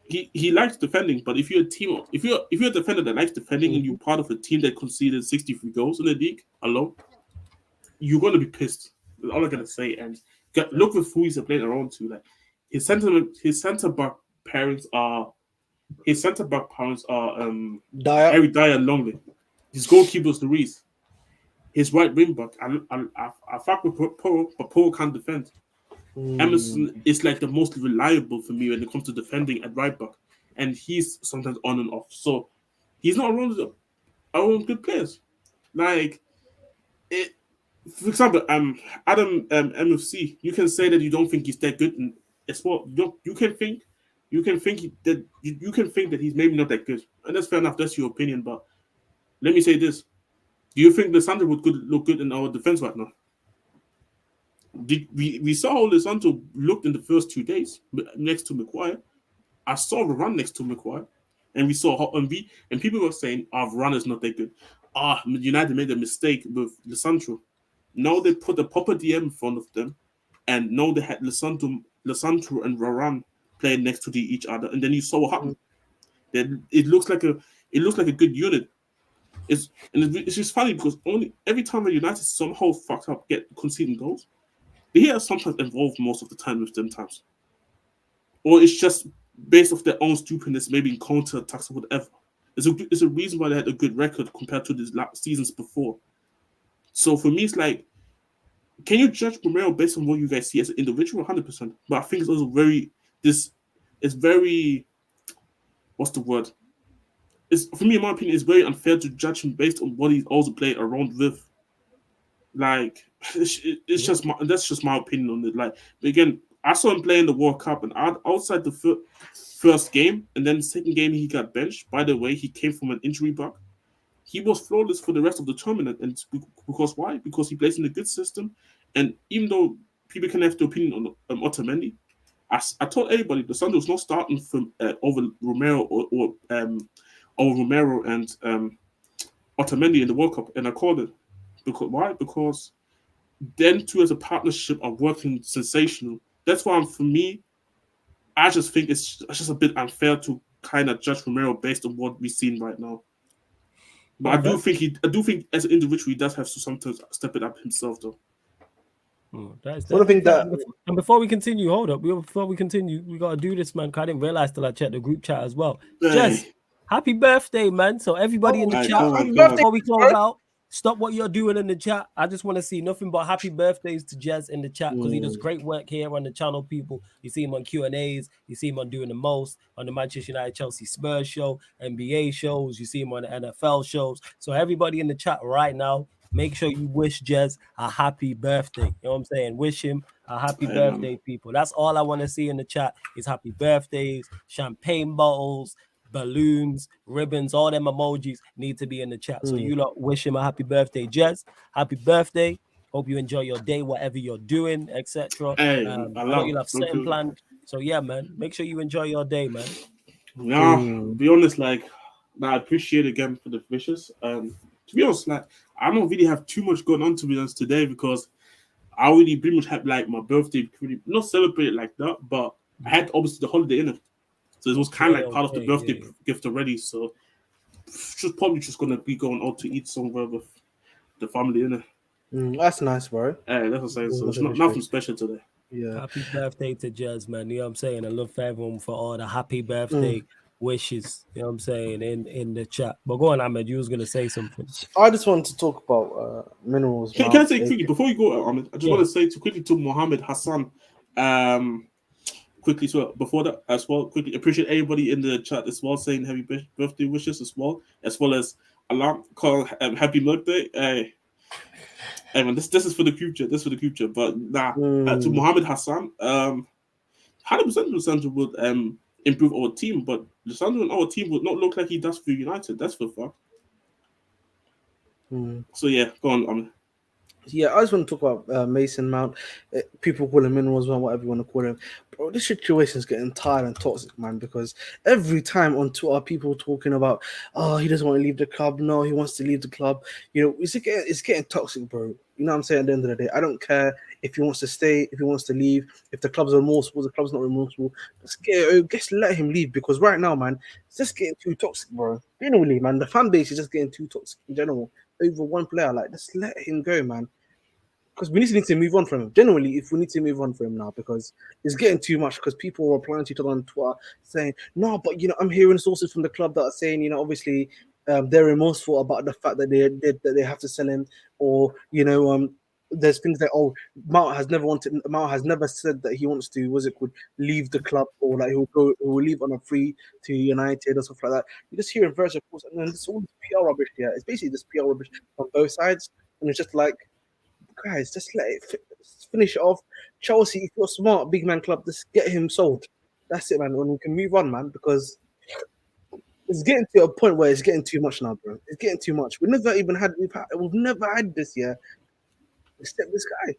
he likes defending, but if you're a team, if you're a defender that likes defending and you're part of a team that conceded 63 goals in the league alone, you're gonna be pissed. That's all I'm gonna say. And look with who he's playing around to. Like his centre back parents are Eric Dyer and Longley. His goalkeeper's Luis. His right wing back, I fuck with Paul, but Paul can't defend. Emerson is like the most reliable for me when it comes to defending at right back, and he's sometimes on and off. So he's not around our own good players. Like it, for example, Adam MFC. You can say that you don't think he's that good in sport. You can think that he's maybe not that good, and that's fair enough. That's your opinion, but let me say this. Do you think Lissandro would look good in our defense right now? We saw how Lissandro looked in the first 2 days next to Maguire. I saw Varane next to Maguire, and we saw how and people were saying, Varane is not that good. United made a mistake with Lissandro. Now they put a proper DM in front of them, and now they had Lissandro and Varane playing next to each other, and then you saw what happened. It looks like a good unit. It's just funny because every time a United somehow fucked up, get conceding goals, they are sometimes involved most of the time with them times. Or it's just based off their own stupidness, maybe in counter attacks or whatever. It's a reason why they had a good record compared to the seasons before. So for me, it's like, can you judge Romero based on what you guys see as an individual? 100%. But I think it's also what's the word? For me, in my opinion, it's very unfair to judge him based on what he's also played around with. Like, it's just that's just my opinion on it. Like, but again, I saw him play in the World Cup, and outside the first game, and then the second game he got benched. By the way, he came from an injury bug. He was flawless for the rest of the tournament, and because why? Because he plays in a good system, and even though people can have the opinion on Otamendi, I told everybody the Sunday was not starting from over Romero or Romero and Otamendi in the World Cup, and I called it. Because why? Because them two as a partnership are working sensational. That's why for me, I just think it's just a bit unfair to kind of judge Romero based on what we've seen right now. But I do think as an individual he does have to sometimes step it up himself though. And before we continue, hold up. Before we continue, we gotta do this, man. Cause I didn't realize till I checked the group chat as well. Jess, happy birthday, man! So everybody in the chat, before we close out, stop what you're doing in the chat. I just want to see nothing but happy birthdays to Jez in the chat because he does great work here on the channel, people. You see him on Q&As. You see him on Doing the Most, on the Manchester United Chelsea Spurs show, NBA shows. You see him on the NFL shows. So everybody in the chat right now, make sure you wish Jez a happy birthday. You know what I'm saying? Wish him A happy birthday, people. That's all I want to see in the chat is happy birthdays, champagne bottles, balloons, ribbons, all them emojis need to be in the chat. So you lot wish him a happy birthday, Jez. Happy birthday. Hope you enjoy your day, whatever you're doing, etc. Hey, I know you'll have certain plans. So yeah, man, make sure you enjoy your day, man. Yeah, be honest, like, I appreciate it again for the wishes. To be honest, like, I don't really have too much going on, to be honest, today, because I already pretty much had like my birthday pretty not celebrated like that, but I had obviously the holiday in it, so it was kind of like part of the birthday gift already. So probably just gonna be going out to eat somewhere with the family in it. That's nice, bro. Yeah, that's what I'm saying. So it's nothing special today. Yeah. Happy birthday to Jez, man. You know what I'm saying? I love for everyone for all the happy birthday wishes. You know what I'm saying in the chat. But go on, Ahmed. You was gonna say something. I just wanted to talk about minerals. Can I say quickly before you go, Ahmed? I just want to say quickly to Mohammed Hassan. Quickly, so before that as well, quickly appreciate everybody in the chat as well saying happy birthday wishes as well as alarm call happy birthday. Hey man, this is for the future. This is for the future. But to Mohammed Hassan, 100% Lissandro would improve our team, but Lissandro and our team would not look like he does for United. That's for fact. So yeah, go on, Ahmed. Yeah, I just want to talk about Mason Mount. People call him minerals, whatever you want to call him. Bro, this situation is getting tired and toxic, man, because every time on Twitter, people talking about, oh, he doesn't want to leave the club. No, he wants to leave the club. You know, it's getting toxic, bro. You know what I'm saying? At the end of the day, I don't care if he wants to stay, if he wants to leave, if the club's remorseful, the club's not remorseful. Just let him leave, because right now, man, it's just getting too toxic, bro. Generally, man, the fan base is just getting too toxic in general. Over one player, like, just let him go, man. Because we need to move on from him. Generally, if we need to move on from him now, because it's getting too much, because people are replying to each other on Twitter saying, no, but, you know, I'm hearing sources from the club that are saying, you know, obviously they're remorseful about the fact that they have to sell him, or, you know, there's things that, Mount has never said that he wants to, leave the club, or like he'll leave on a free to United or stuff like that. You're just hearing various reports, and then it's all this PR rubbish here. It's basically this PR rubbish on both sides, and it's just like, guys, just let it finish it off. Chelsea, if you're smart, big man club, just get him sold. That's it, man. When we can move on, man, because it's getting to a point where it's getting too much now, bro. It's getting too much. We've never had this year, except this guy.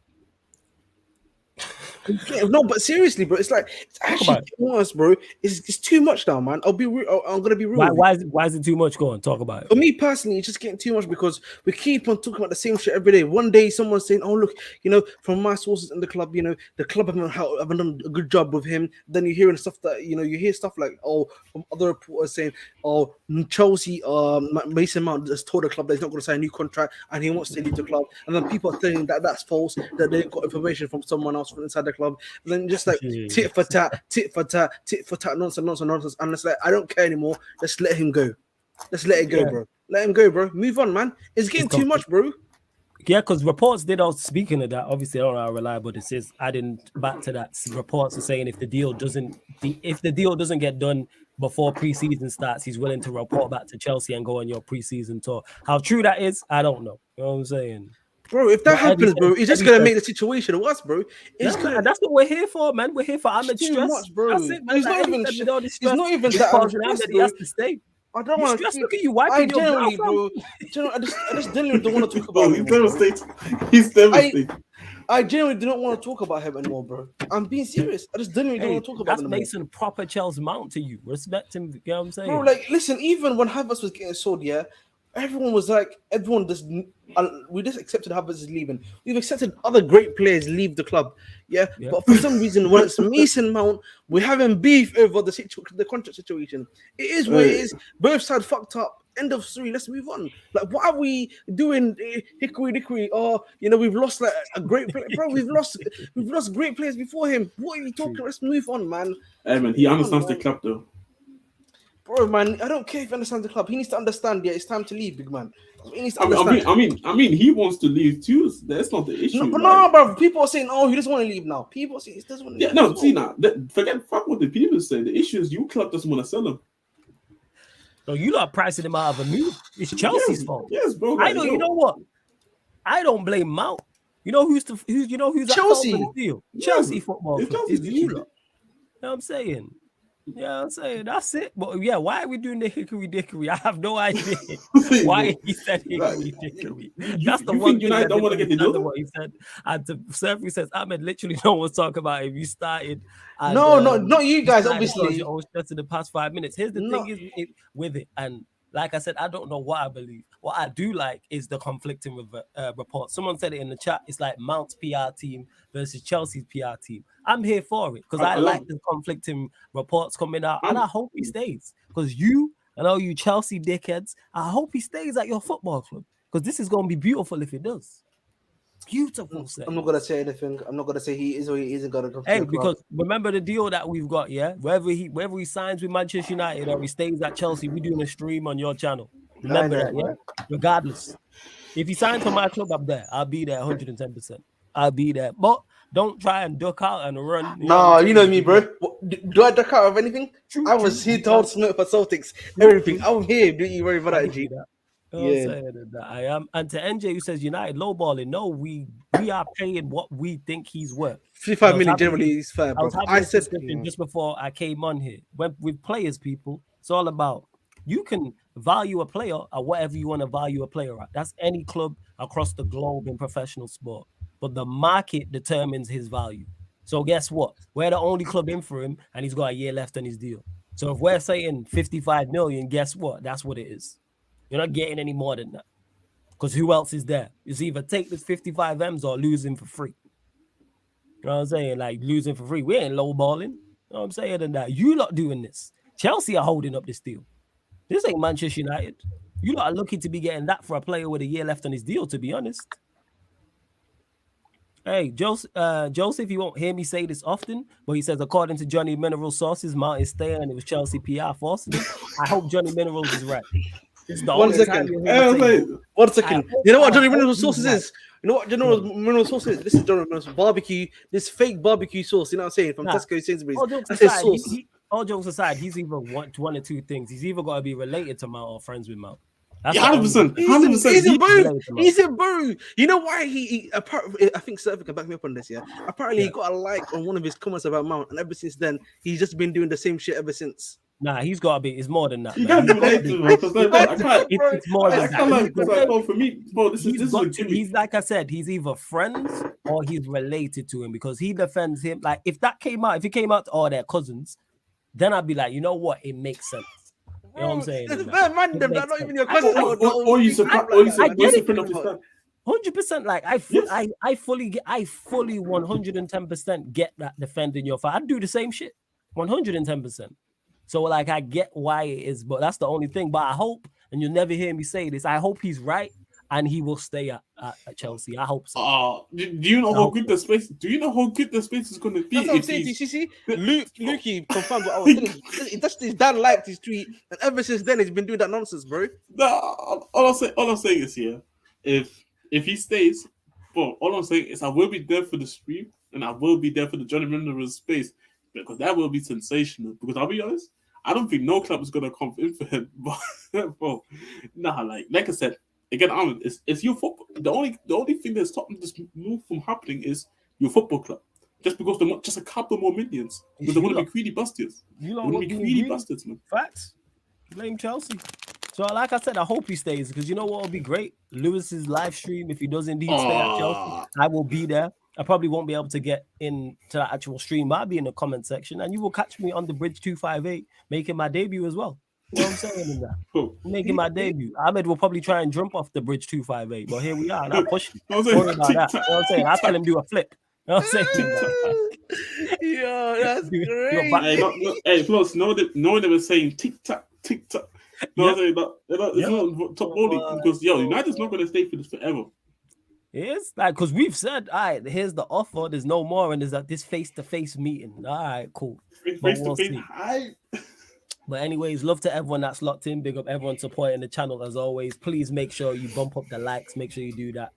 No, but seriously, bro, it's like it's actually worse, bro. It's too much now, man. I'm gonna be real. Why is it too much? Go on, talk about it. For me personally, it's just getting too much because we keep on talking about the same shit every day. One day, someone's saying, "Oh, look, you know, from my sources in the club, you know, the club haven't done a good job with him." Then you're hearing stuff that, you know, you hear stuff like, from other reporters saying, "Oh, Chelsea, Mason Mount has told the club that he's not going to sign a new contract and he wants to leave the club." And then people are saying that that's false, that they got information from someone else from inside the club. And then just like tit for tat, nonsense. And it's like, I don't care anymore. Just let him go. Just let it go, bro. Let him go, bro. Move on, man. It's getting too much, bro. Yeah, because reports did also, speaking of that, obviously I don't know how reliable this is. Adding back to that, reports are saying if the deal doesn't get done before preseason starts, he's willing to report back to Chelsea and go on your preseason tour. How true that is, I don't know. You know what I'm saying? Bro, if that happens, bro, it's just gonna make the situation worse, bro. That's what we're here for, man. We're here for Ahmed's stress, much, bro. That's it, man. It's not even that. He has to stay. I don't want to look at you wiping your brow, bro. I just genuinely don't want to talk about him. He's devastated. I genuinely do not want to talk about him anymore, bro. I'm being serious. I just genuinely don't want to talk about him anymore. That's Mason proper Chelsea Mount to you. Respect him. You know what I'm saying? Bro, like, listen, even when Havertz was getting sold, we just accepted Havertz is leaving. We've accepted other great players leave the club, but for some reason, when it's Mason Mount, we're having beef over the contract situation. It is what it is. Both sides fucked up. End of story. Let's move on. Like, what are we doing? Hickory? Oh, you know, we've lost like a great player, bro. We've lost great players before him. What are you talking? Let's move on, man. Hey, man, he understands the club though. Bro, man, I don't care if he understands the club. He needs to understand. Yeah, it's time to leave, big man. He needs to understand. I mean, he wants to leave too. That's not the issue. No, bro. People are saying, "Oh, he doesn't want to leave now." People are saying he doesn't want to leave. Yeah, no, see now. Fuck what the people say. The issue is your club doesn't want to sell him. So you lot pricing him out of a move. It's Chelsea's fault. Yes, bro. You know what? I don't blame Mount. You know who's at fault for Chelsea. this deal? Yeah, Chelsea Football it's Club. Chelsea It's you literally. lot. You know what I'm saying? Yeah, I'm saying that's it. But yeah, why are we doing the hickory dickory? I have no idea why he said hickory dickory. That's the you one think thing I United don't didn't want to get the understand deal? of what he said. And to Surfy says, Ahmed, literally no one's talking about it. You started. And, No, not you guys, started because obviously. you're always stressed in the past 5 minutes. Here's the No. thing is with it, and like I said, I don't know what I believe. What I do like is the conflicting reports. Someone said it in the chat. It's like Mount's PR team versus Chelsea's PR team. I'm here for it because I like the conflicting reports coming out, and I hope he stays. Because and all you Chelsea dickheads, I hope he stays at your football club because this is going to be beautiful if it does. Beautiful. I'm not gonna say anything. I'm not gonna say he is or he isn't gonna come. Hey, because remember the deal that we've got, yeah. Wherever he signs with Manchester United or he stays at Chelsea, we're doing a stream on your channel. Remember that, yeah. Regardless, if he signs for my club, I'm there. I'll be there 110%. I'll be there, but don't try and duck out and run. No, you know me, bro. Do I duck out of anything? I was here to hold Smith for Celtics. Everything. I'm here. Do you worry about that, G? Yeah, I am. And to NJ who says United lowballing, no, we are paying what we think he's worth. 55 million generally is fair, bro. I said just before I came on here, with players, people, it's all about you can value a player at whatever you want to value a player at. That's any club across the globe in professional sport. But the market determines his value. So guess what? We're the only club in for him, and he's got a year left on his deal. So if we're saying 55 million, guess what? That's what it is. You're not getting any more than that. Because who else is there? It's either take this 55 M's or lose him for free. You know what I'm saying? Like losing for free. We ain't lowballing. You know what I'm saying? And that you lot doing this. Chelsea are holding up this deal. This ain't Manchester United. You lot are looking to be getting that for a player with a year left on his deal, to be honest. Hey, Joseph, you won't hear me say this often, but he says, according to Johnny Mineral sources, Mount is staying and it was Chelsea PR forcing him. I hope Johnny Minerals is right. This is the One only second. time you'll hear me say 1 second. You know what Johnny Mineral he's sauces right. is? You know what Johnny Mineral sauce is? This is Johnny Mineral barbecue. This fake barbecue sauce. You know what I'm saying? From Tesco Sainsbury's. That's his sauce. All jokes aside, he's either one or two things. He's either got to be related to Mount or friends with Mount. Yeah, 100%. 100%. He's a bro. You know why he apparently, I think Surfer can back me up on this, yeah. Apparently he got a like on one of his comments about Mount, and ever since then, he's just been doing the same shit ever since. Nah, he's got to be. It's more than that. You can't be related to him, because it's more than that. For me, bro, this is a gimmick. He's like I said, he's either friends or he's related to him because he defends him. Like if it came out to all their cousins, then I'd be like, you know what? It makes sense. You know what I'm saying? It's very random. That's not even your cousin. Or you support. 100%. Like I fully 110% get that defending your fight. I'd do the same shit. 110%. So like I get why it is, but that's the only thing. But I hope, and you'll never hear me say this, I hope he's right and he will stay at Chelsea. I hope so. Do you know how good the space? Do you know how good the space is going to be? That's what I'm saying. See, Lukey confirmed what I was telling you. That's his dad liked his tweet, and ever since then he's been doing that nonsense, bro. All I'm saying is here, if he stays, bro, all I'm saying is I will be there for the stream and I will be there for the Johnny Minerals space because that will be sensational. Because I'll be honest, I don't think no club is gonna come in for him. But bro, like I said. Again, it's your football. The only thing that's stopping this move from happening is your football club. Just because they want just a couple more millions. Because they want to be greedy bastards. They want to be greedy bastards, man. Facts. Blame Chelsea. So, like I said, I hope he stays because you know what would be great? Lewis's live stream, if he does indeed stay at Chelsea, I will be there. I probably won't be able to get into that actual stream, but I'll be in the comment section and you will catch me on the Bridge 258 making my debut as well. You know what I'm saying in that? Making my debut. Ahmed will probably try and jump off the Bridge 258, but here we are, and I push him. About that. You know what I'm saying? I'll tell him do a flip. You know what I'm saying? Yo, that's great. Hey, plus, no one ever saying tick-tock, tick-tock. No, I'm saying it's not top only because, United's not going to stay for this forever. It's like, because we've said, all right, here's the offer, there's no more, and there's this face-to-face meeting. All right, cool. Face-to-face, But anyways, love to everyone that's locked in. Big up everyone supporting the channel as always. Please make sure you bump up the likes. Make sure you do that.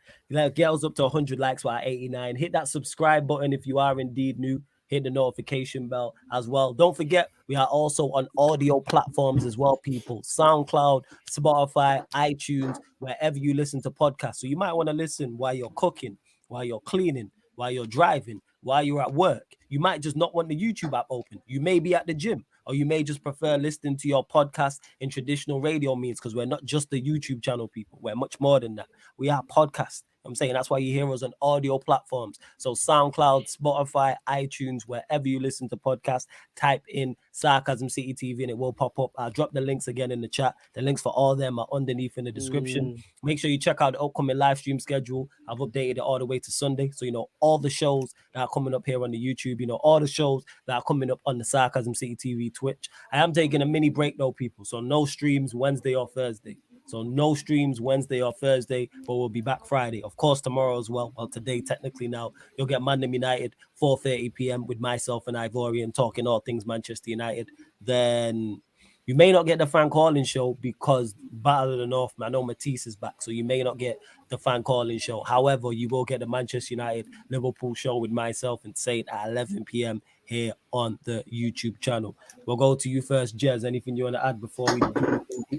Get us up to 100 likes. We're at 89. Hit that subscribe button if you are indeed new. Hit the notification bell as well. Don't forget, we are also on audio platforms as well, people. SoundCloud, Spotify, iTunes, wherever you listen to podcasts. So you might want to listen while you're cooking, while you're cleaning, while you're driving, while you're at work. You might just not want the YouTube app open. You may be at the gym, or you may just prefer listening to your podcast in traditional radio means, because we're not just the YouTube channel, people. We're much more than that. We are podcasts. I'm saying that's why you hear us on audio platforms. So SoundCloud, Spotify, iTunes, wherever you listen to podcasts, type in Sarcasm City TV and it will pop up. I'll drop the links again in the chat. The links for all of them are underneath in the description. Make sure you check out the upcoming live stream schedule. I've updated it all the way to Sunday. So, you know, all the shows that are coming up here on the YouTube, you know, all the shows that are coming up on the Sarcasm City TV Twitch. I am taking a mini break though, people. So no streams Wednesday or Thursday. So no streams Wednesday or Thursday, but we'll be back Friday. Of course, tomorrow as well. Well, today, technically now, you'll get Man United, 4:30 p.m. with myself and Ivorian talking all things Manchester United. Then you may not get the fan calling show because Battle of the North, I know Matisse is back, so you may not get the fan calling show. However, you will get the Manchester United Liverpool show with myself and Saint at 11 p.m. here on the YouTube channel. We'll go to you first, Jez. Anything you want to add before we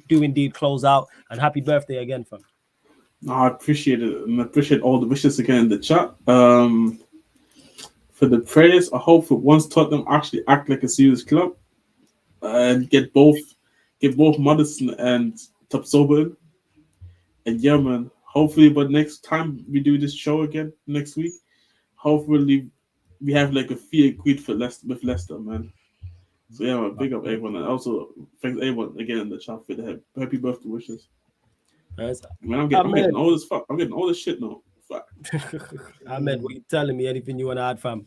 do indeed close out? And happy birthday again, fam. No, I appreciate it, and I appreciate all the wishes again in the chat. For the prayers, I hope for once Tottenham actually act like a serious club and get both Madison and Tapsoba in. And yeah, man, hopefully by next time we do this show again next week, hopefully we have like a fee agreed with Leicester, man. So yeah, man, big up everyone, and also thanks everyone again in the chat for the happy birthday wishes. Nice. Man, I'm getting all this fuck. I'm getting all this shit now. Fuck. Ahmed, what you telling me? Anything you want to add, fam?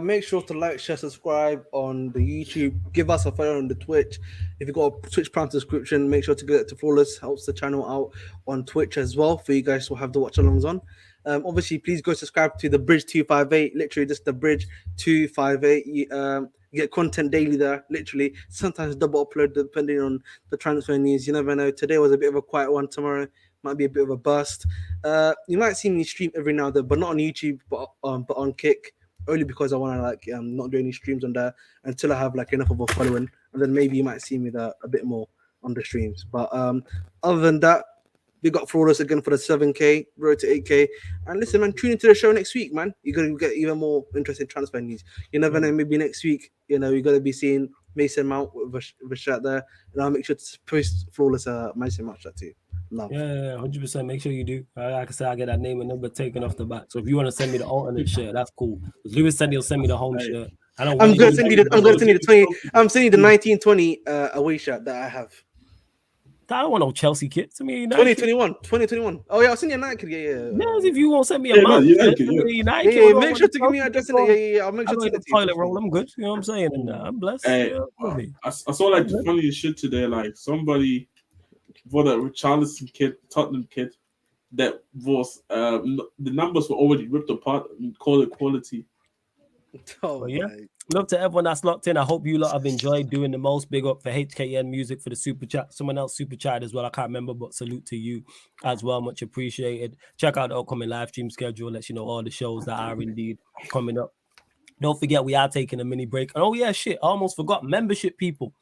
Make sure to like, share, subscribe on the YouTube. Give us a follow on the Twitch. If you've got a Twitch Prime subscription, make sure to get it to Flawless. Helps the channel out on Twitch as well for you guys to have the watch alongs on. Obviously, please go subscribe to the Bridge 258. Literally, just the Bridge 258. You get content daily there. Literally, sometimes double upload depending on the transfer news. You never know. Today was a bit of a quiet one. Tomorrow might be a bit of a burst. You might see me stream every now and then, but not on YouTube, but on Kick. Only because I want to not do any streams on there until I have like enough of a following, and then maybe you might see me there a bit more on the streams. But other than that, we got Flawless again for the 7K, road to 8K. And listen, man, tune into the show next week, man. You're gonna get even more interesting transfer news. You never know, maybe next week, you know, you're gonna be seeing Mason Mount with a shirt there, and I'll make sure to post Flawless Mason Mount shirt too. Love. Yeah, 100%. Make sure you do. Like I said, I get that name and number taken off the back. So if you want to send me the alternate shirt, that's cool. Because Lewis said he'll send me the home shirt. I'm gonna send you the 1920 away shirt that I have. I don't want no Chelsea kit. Send me a 2021. Oh yeah, I'll send you a Nike. Yeah. Yes, if you won't send me a United, make sure to give me an address in it. Yeah. I'll make sure to the toilet roll. I'm good. You know what I'm saying? And I'm blessed. Hey, I saw like the funniest shit today. Like somebody for the Richarlison kid, Tottenham kid, that was the numbers were already ripped apart and call it quality. Oh yeah. Love to everyone that's locked in. I hope you lot have enjoyed doing the most. Big up for HKN Music for the super chat. Someone else super chat as well. I can't remember, but salute to you as well. Much appreciated. Check out the upcoming live stream schedule. Lets you know all the shows that are indeed coming up. Don't forget, we are taking a mini break. And oh yeah, shit, I almost forgot. Membership people.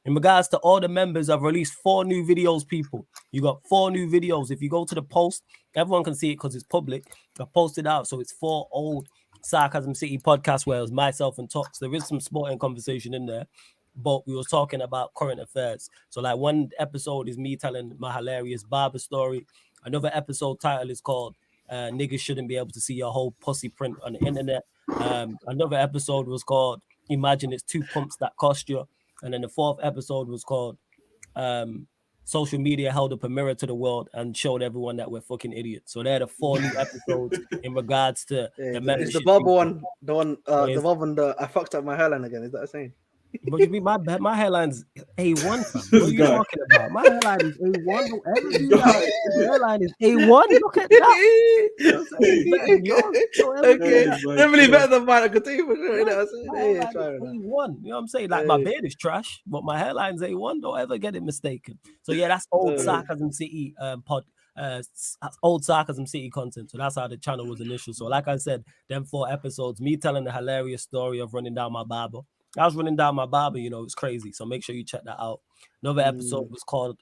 In regards to all the members, I've released 4 new videos, people. You got 4 new videos. If you go to the post, everyone can see it because it's public. I posted out, so it's 4 old Sarcasm City podcast where it was myself and Tox. There is some sporting conversation in there, but we were talking about current affairs. So like one episode is me telling my hilarious barber story. Another episode title is called Niggas Shouldn't Be Able to See Your Whole Pussy Print on the Internet. Another episode was called Imagine It's 2 Pumps That Cost You. And then the 4th episode was called Social Media Held Up a Mirror to the World and Showed Everyone That We're Fucking Idiots. So they're the 4 new episodes in regards to the membership. It's the barber one, the one that I fucked up my hairline again. Is that a saying? But you mean my hairline's A1, fam. What are you talking about? My hairline is A1. Don't ever do that. My hairline is A1. Look at that. Okay, definitely better than mine. I could tell you for sure. A1. You know what I'm saying? Like my beard is trash, but my hairline's A1. Don't ever get it mistaken. So yeah, that's old Sarcasm City old Sarcasm City content. So that's how the channel was initial. So like I said, them 4 episodes, me telling the hilarious story of running down my barber. I was running down my barber, you know, it's crazy. So make sure you check that out. Another episode was called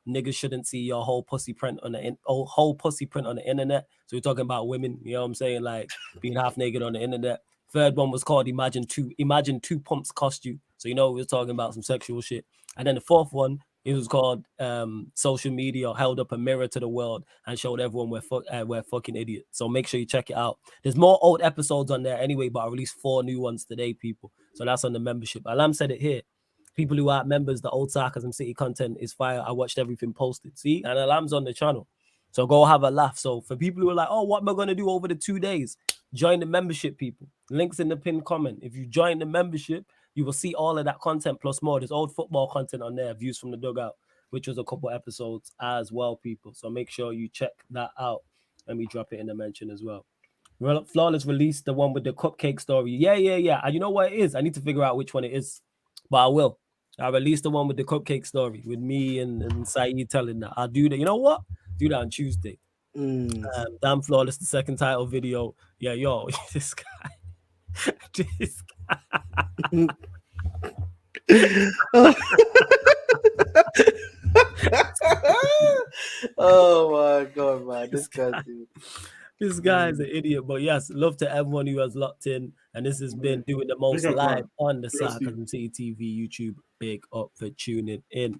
niggas shouldn't see your whole pussy print on the whole pussy print on the internet. So we're talking about women, you know what I'm saying, like being half naked on the internet. Third one was called Imagine two pumps cost you. So we were talking about some sexual shit. And then the fourth one, it was called Social Media held up a mirror to the world and showed everyone we're fucking idiots. So make sure you check it out. There's more old episodes on there anyway, but I released 4 new ones today, people. So that's on the membership. Alam said it here. People who aren't members, the old Sarcasm City content is fire. I watched everything posted. See? And Alam's on the channel. So go have a laugh. So for people who are like, oh, what am I going to do over the 2 days? Join the membership, people. Links in the pinned comment. If you join the membership, you will see all of that content plus more. There's old football content on there, views from the dugout, which was a couple episodes as well, people. So make sure you check that out. Let me drop it in the mention as well. Flawless released the one with the cupcake story. Yeah. And you know what it is? I need to figure out which one it is, but I will. I released the one with the cupcake story with me and Saeed telling that. I'll do that. You know what? Do that on Tuesday. Damn Flawless, the second title video. Yeah, yo, this guy. This guy. Oh my god, man. This guy's This guy is an idiot, but yes, love to everyone who has locked in. And this has been Doing the Most live on the Sarcasm City TV YouTube. Big up for tuning in.